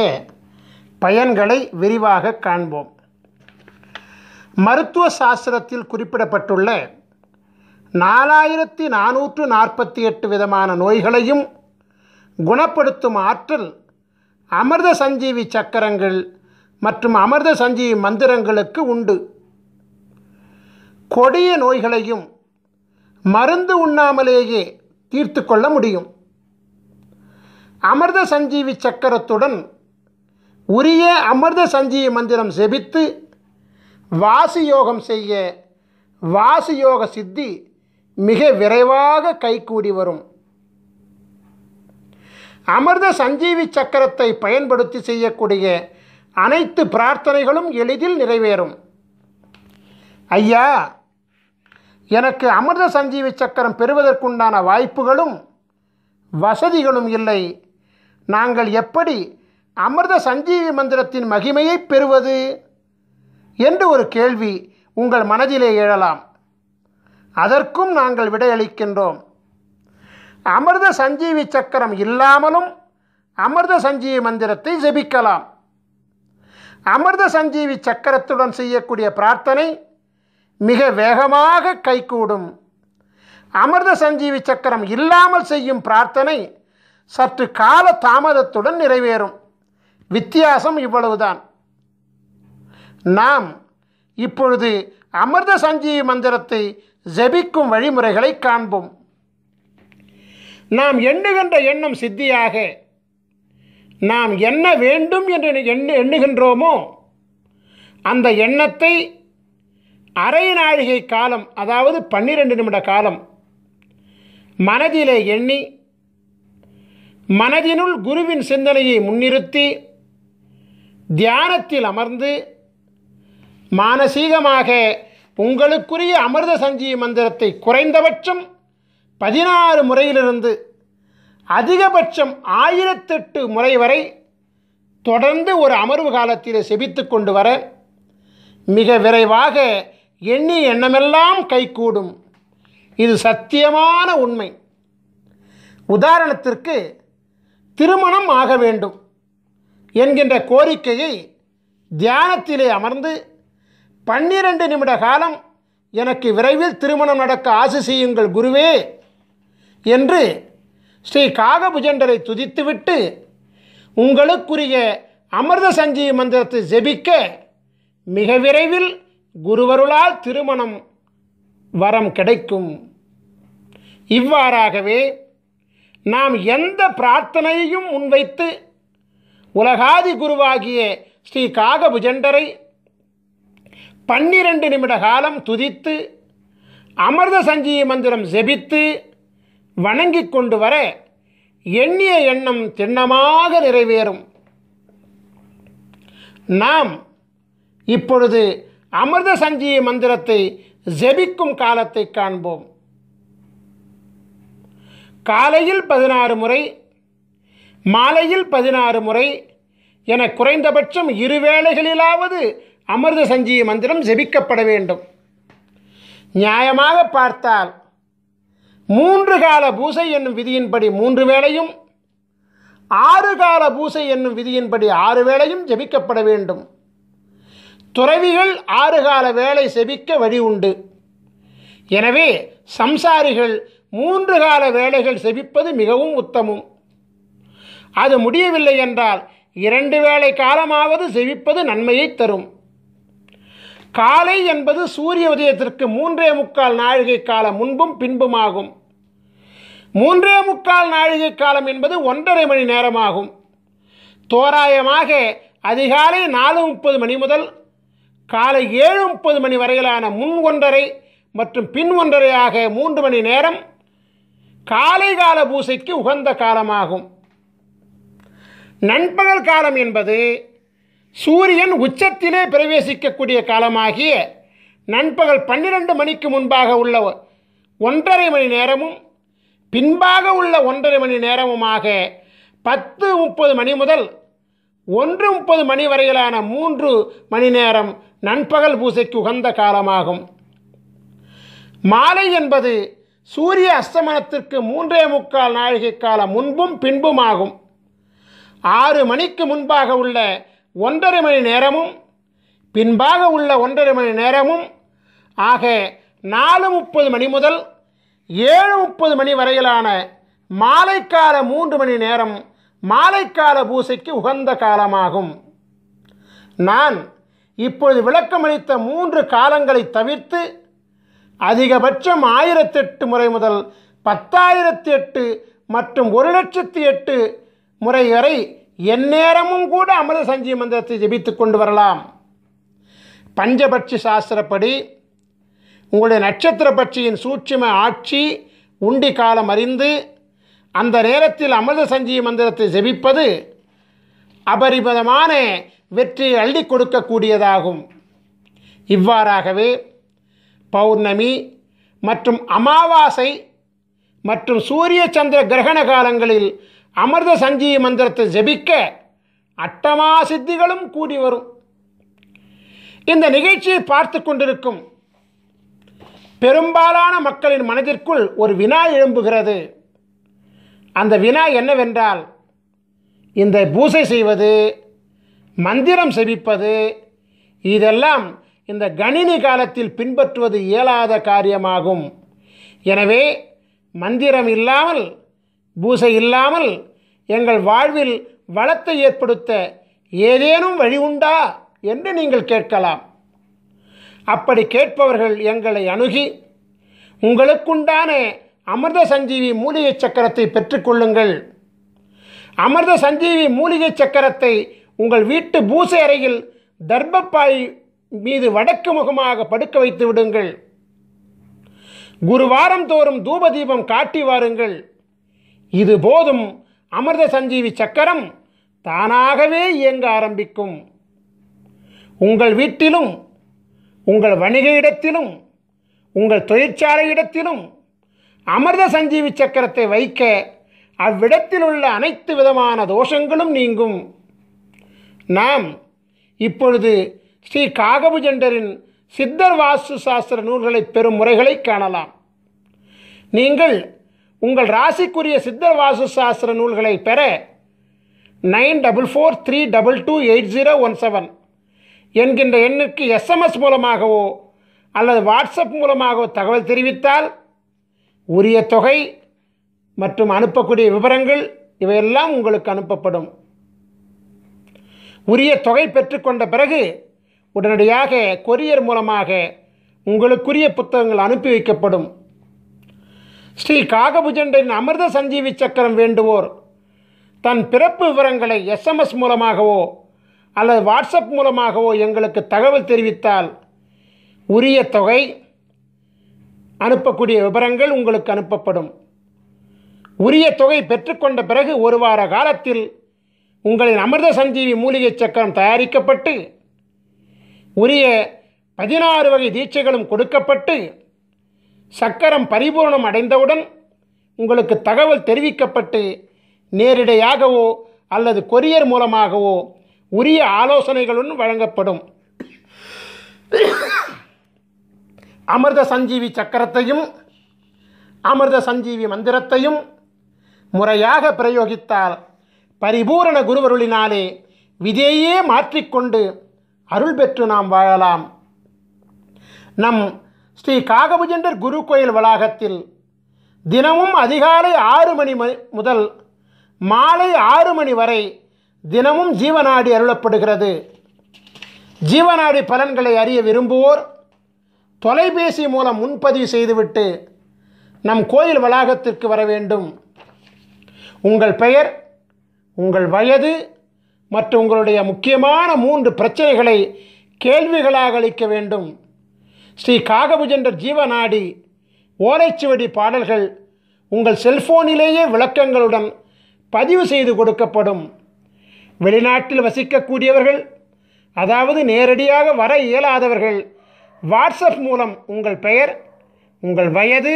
பயன்களை விரிவாக காண்போம். மருத்துவ சாஸ்திரத்தில் குறிப்பிடப்பட்டுள்ள 4448 விதமான நோய்களையும் குணப்படுத்தும் ஆற்றல் அமிர்த சஞ்சீவி சக்கரங்கள் மற்றும் அமிர்த சஞ்சீவி மந்திரங்களுக்கு உண்டு. கொடிய நோய்களையும் மருந்து உண்ணாமலேயே தீர்த்து கொள்ள முடியும். அமிர்த சஞ்சீவி சக்கரத்துடன் உரிய அமிர்த சஞ்சீவி மந்திரம் செபித்து வாசி யோகம் செய்ய வாசி யோக சித்தி மிக விரைவாக கைகூடி வரும். அமிர்த சஞ்சீவி சக்கரத்தை பயன்படுத்தி செய்யக்கூடிய அனைத்து பிரார்த்தனைகளும் எளிதில் நிறைவேறும். ஐயா, எனக்கு அமிர்த சஞ்சீவி சக்கரம் பெறுவதற்குண்டான வாய்ப்புகளும் வசதிகளும் இல்லை. நாங்கள் எப்படி அமிர்த சஞ்சீவி மந்திரத்தின் மகிமையை பெறுவது என்று ஒரு கேள்வி உங்கள் மனதிலே எழலாம். அதற்கும் நாங்கள் விடையளிக்கின்றோம். அமிர்த சஞ்சீவி சக்கரம் இல்லாமலும் அமிர்த சஞ்சீவி மந்திரத்தை ஜெபிக்கலாம். அமிர்த சஞ்சீவி சக்கரத்துடன் செய்யக்கூடிய பிரார்த்தனை மிக வேகமாக கைகூடும். அமிர்த சஞ்சீவி சக்கரம் இல்லாமல் செய்யும் பிரார்த்தனை சற்று கால தாமதத்துடன் நிறைவேறும். வித்தியாசம் இவ்வளவுதான். நாம் இப்பொழுது அமிர்த சஞ்சீவி மந்திரத்தை ஜபிக்கும் வழிமுறைகளை காண்போம். நாம் எண்ணுகின்ற எண்ணம் சித்தியாக நாம் என்ன வேண்டும் என்று எண்ணுகின்றோமோ அந்த எண்ணத்தை அரை நாழிகை காலம், அதாவது 12 நிமிட காலம் மனதிலே எண்ணி மனதினுள் குருவின் சிந்தனையை முன்னிறுத்தி தியானத்தில் அமர்ந்து மானசீகமாக உங்களுக்குரிய அமிர்த சஞ்சீவி மந்திரத்தை குறைந்தபட்சம் 16 முறையிலிருந்து அதிகபட்சம் 1008 முறை வரை தொடர்ந்து ஒரு அமர்வு காலத்தில் செபித்து கொண்டு வர மிக விரைவாக எண்ணிய எண்ணமெல்லாம் கைகூடும். இது சத்தியமான உண்மை. உதாரணத்திற்கு, திருமணம் ஆக வேண்டும் என்கின்ற கோரிக்கையை தியானத்திலே அமர்ந்து 12 நிமிட காலம் எனக்கு விரைவில் திருமணம் நடக்க ஆசி செய்யுங்கள் குருவே என்று ஸ்ரீ காகபுஜண்டரை துதித்துவிட்டு உங்களுக்குரிய அமிர்த சஞ்சீவி மந்திரத்தை ஜெபிக்க மிக விரைவில் குருவருளால் திருமணம் வரம் கிடைக்கும். இவ்வாறாகவே நாம் எந்த பிரார்த்தனையையும் முன்வைத்து உலகாதி குருவாகிய ஸ்ரீ காகபுஜண்டரை 12 நிமிட காலம் துதித்து அமிர்த சஞ்சீவி மந்திரம் ஜெபித்து வணங்கி கொண்டு வர எண்ணிய எண்ணம் திண்ணமாக நிறைவேறும். நாம் இப்பொழுது அமிர்த சஞ்சீவி மந்திரத்தை ஜெபிக்கும் காலத்தை காண்போம். காலையில் 16 முறை, மாலையில் 16 முறை என குறைந்தபட்சம் 2 வேளைகளிலாவது அமிர்த சஞ்சீவி மந்திரம் ஜெபிக்கப்பட வேண்டும். நியாயமாக பார்த்தால் 3 கால பூசை என்னும் விதியின்படி 3 வேளையும், 6 கால பூசை என்னும் விதியின்படி 6 வேளையும் ஜெபிக்கப்பட வேண்டும். துறவிகள் 6 கால வேளை செபிக்க வழி உண்டு. எனவே சம்சாரிகள் 3 கால வேளைகள் செபிப்பது மிகவும் உத்தமம். அது முடியவில்லை என்றால் 2 வேளை காலமாவது செபிப்பது நன்மையை தரும். காலை என்பது சூரிய உதயத்திற்கு 3.25 நாழிகை காலம் முன்பும் பின்புமாகும். 3.25 நாழிகை காலம் என்பது 1.5 மணி நேரமாகும். தோராயமாக அதிகாலை 4:30 மணி முதல் காலை 7:30 மணி வரையிலான முன் 1.5 மற்றும் பின் 1.5 ஆக 3 மணி நேரம் காலை கால பூசைக்கு உகந்த காலமாகும். நண்பகல் காலம் என்பது சூரியன் உச்சத்திலே பிரவேசிக்கக்கூடிய காலமாகிய நண்பகல் 12 மணிக்கு முன்பாக உள்ள 1.5 மணி நேரமும் பின்பாக உள்ள 1.5 மணி நேரமுமாக 10:30 மணி முதல் 1:30 மணி வரையிலான 3 மணி நேரம் நண்பகல் பூசைக்கு உகந்த காலமாகும். மாலை என்பது சூரிய அஸ்தமனத்திற்கு 3.25 நாழிகை காலம் முன்பும் பின்புமாகும். 6 மணிக்கு முன்பாக உள்ள 1.5 மணி நேரமும் பின்பாக உள்ள 1.5 மணி நேரமும் ஆக 4:30 மணி முதல் 7:30 மணி வரையிலான மாலைக்கால 3 மணி நேரம் மாலைக்கால பூசைக்கு உகந்த காலமாகும். நான் இப்பொழுது விளக்கமளித்த 3 காலங்களை தவிர்த்து அதிகபட்சம் 1008 முறை முதல் 10,008 மற்றும் 1,08,008 முறை வரை எந்நேரமும் கூட அமிர்த சஞ்சீவி மந்திரத்தை ஜெபித்து கொண்டு வரலாம். பஞ்சபட்சி சாஸ்திரப்படி உங்களுடைய நட்சத்திர பட்சியின் சூட்சும ஆட்சி உண்டி காலம் அறிந்து அந்த நேரத்தில் அமிர்த சஞ்சீவி மந்திரத்தை ஜெபிப்பது அபரிமிதமான வெற்றியை அள்ளி கொடுக்கக்கூடியதாகும். இவ்வாறாகவே பௌர்ணமி மற்றும் அமாவாசை மற்றும் சூரிய சந்திர கிரகண காலங்களில் அமிர்த சஞ்சீவி மந்திரத்தை ஜெபிக்க அட்டமா சித்திகளும் கூடி வரும். இந்த நிகழ்ச்சியை பார்த்து கொண்டிருக்கும் பெரும்பாலான மக்களின் மனதிற்குள் ஒரு வினா எழும்புகிறது. அந்த வினா என்னவென்றால், இந்த பூசை செய்வது, மந்திரம் செபிப்பது, இதெல்லாம் இந்த கணினி காலத்தில் பின்பற்றுவது இயலாத காரியமாகும். எனவே மந்திரம் இல்லாமல், பூசை இல்லாமல் எங்கள் வாழ்வில் வளத்தை ஏற்படுத்த ஏதேனும் வழி உண்டா என்று நீங்கள் கேட்கலாம். அப்படி கேட்பவர்கள் எங்களை அணுகி உங்களுக்குண்டான அமிர்த சஞ்சீவி மூலிகை சக்கரத்தை பெற்றுக்கொள்ளுங்கள். அமிர்த சஞ்சீவி மூலிகை சக்கரத்தை உங்கள் வீட்டு பூசை அறையில் தர்பப்பாய் மீது வடக்கு முகமாக படுக்க வைத்து விடுங்கள். குருவாரம் தோறும் தூபதீபம் காட்டி வாருங்கள். இது போதும், அமிர்த சஞ்சீவி சக்கரம் தானாகவே இயங்க ஆரம்பிக்கும். உங்கள் வீட்டிலும், உங்கள் வணிக இடத்திலும், உங்கள் தொழிற்சாலை இடத்திலும் அமிர்த சஞ்சீவி சக்கரத்தை வைக்க அவ்விடத்தில் உள்ள அனைத்து விதமான தோஷங்களும் நீங்கும். நாம் இப்பொழுது ஸ்ரீ காகபுஜண்டரின் சித்தர் வாஸ்து சாஸ்திர நூல்களை பெறும் முறைகளை காணலாம். நீங்கள் உங்கள் ராசிக்குரிய சித்தர் வாஸ்து சாஸ்திர நூல்களை பெற 9443228017 என்கின்ற எண்ணுக்கு SMS மூலமாகவோ அல்லது வாட்ஸ்அப் மூலமாகவோ தகவல் தெரிவித்தால் உரிய தொகை மற்றும் அனுப்பக்கூடிய விவரங்கள் இவையெல்லாம் உங்களுக்கு அனுப்பப்படும். உரிய தொகை பெற்றுக்கொண்ட பிறகு உடனடியாக கொரியர் மூலமாக உங்களுக்குரிய புத்தகங்கள் அனுப்பி வைக்கப்படும். ஸ்ரீ காகபுஜண்டரின் அமிர்த சஞ்சீவி சக்கரம் வேண்டுவோர் தன் பிறப்பு விவரங்களை SMS மூலமாகவோ அல்லது வாட்ஸ்அப் மூலமாகவோ எங்களுக்கு தகவல் தெரிவித்தால் உரிய தொகை, அனுப்பக்கூடிய விவரங்கள் உங்களுக்கு அனுப்பப்படும். உரிய தொகை பெற்றுக்கொண்ட பிறகு ஒரு வார காலத்தில் உங்களின் அமிர்த சஞ்சீவி மூலிகை சக்கரம் தயாரிக்கப்பட்டு உரிய 16 வகை தீட்சைகளும் கொடுக்கப்பட்டு சக்கரம் பரிபூர்ணம் அடைந்தவுடன் உங்களுக்கு தகவல் தெரிவிக்கப்பட்டு நேரிடையாகவோ அல்லது கொரியர் மூலமாகவோ உரிய ஆலோசனைகளுடன் வழங்கப்படும். அமிர்த சஞ்சீவி சக்கரத்தையும் அமிர்த சஞ்சீவி மந்திரத்தையும் முறையாக பிரயோகித்தால் பரிபூரண குருவருளினாலே விதையே மாற்றிக்கொண்டு அருள் பெற்று நாம் வாழலாம். நம் ஸ்ரீ காகபுஜண்டர் குரு கோயில் வளாகத்தில் தினமும் அதிகாலை 6 மணி முதல் மாலை 6 மணி வரை தினமும் ஜீவநாடி அருளப்படுகிறது. ஜீவநாடி பலன்களை அறிய விரும்புவோர் தொலைபேசி மூலம் முன்பதிவு செய்துவிட்டு நம் கோயில் வளாகத்திற்கு வர வேண்டும். உங்கள் பெயர், உங்கள் வயது மற்றும் உங்களுடைய முக்கியமான 3 பிரச்சனைகளை கேள்விகளாக அளிக்க வேண்டும். ஸ்ரீ காகபுஜண்டர் ஜீவநாடி ஓலைச்சுவடி பாடல்கள் உங்கள் செல்போனிலேயே விளக்கங்களுடன் பதிவு செய்து கொடுக்கப்படும். வெளிநாட்டில் வசிக்கக்கூடியவர்கள், அதாவது நேரடியாக வர இயலாதவர்கள், வாட்ஸ்அப் மூலம் உங்கள் பெயர், உங்கள் வயது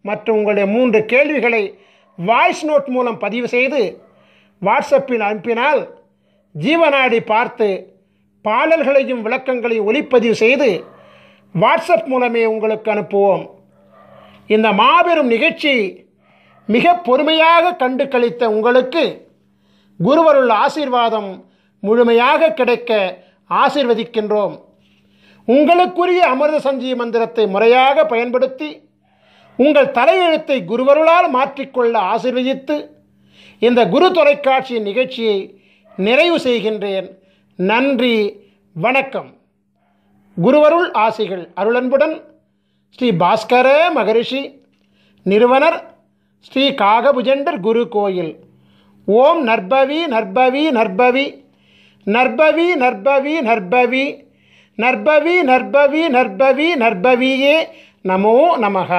மற்றும் உங்களுடைய 3 கேள்விகளை வாய்ஸ் நோட் மூலம் பதிவு செய்து வாட்ஸ்அப்பில் அனுப்பினால் ஜீவநாடி பார்த்து பாடல்களையும் விளக்கங்களையும் ஒளிப்பதிவு செய்து வாட்ஸ்அப் மூலமே உங்களுக்கு அனுப்புவோம். இந்த மாபெரும் நிகழ்ச்சி மிக பொறுமையாக கண்டு கழித்த உங்களுக்கு குருவருள் ஆசீர்வாதம் முழுமையாக கிடைக்க ஆசீர்வதிக்கின்றோம். உங்களுக்குரிய அமிர்த சஞ்சீவி மந்திரத்தை முறையாக பயன்படுத்தி உங்கள் தலையெழுத்தை குருவருளால் மாற்றிக்கொள்ள ஆசீர்வதித்து இந்த குரு தொலைக்காட்சியின் நிகழ்ச்சியை நிறைவு செய்கின்றேன். நன்றி, வணக்கம். குருவருள் ஆசிகள் அருளன்புடன் ஸ்ரீ பாஸ்கர மகரிஷி, நிறுவனர் ஸ்ரீ காகபுஜண்டர் குரு கோயில். ஓம் நற்பவி நற்பவி நற்பவி நற்பவி நற்பவி நற்பவி நற்பவி நற்பவி நற்பவி நற்பவியே நமோ நமஹ.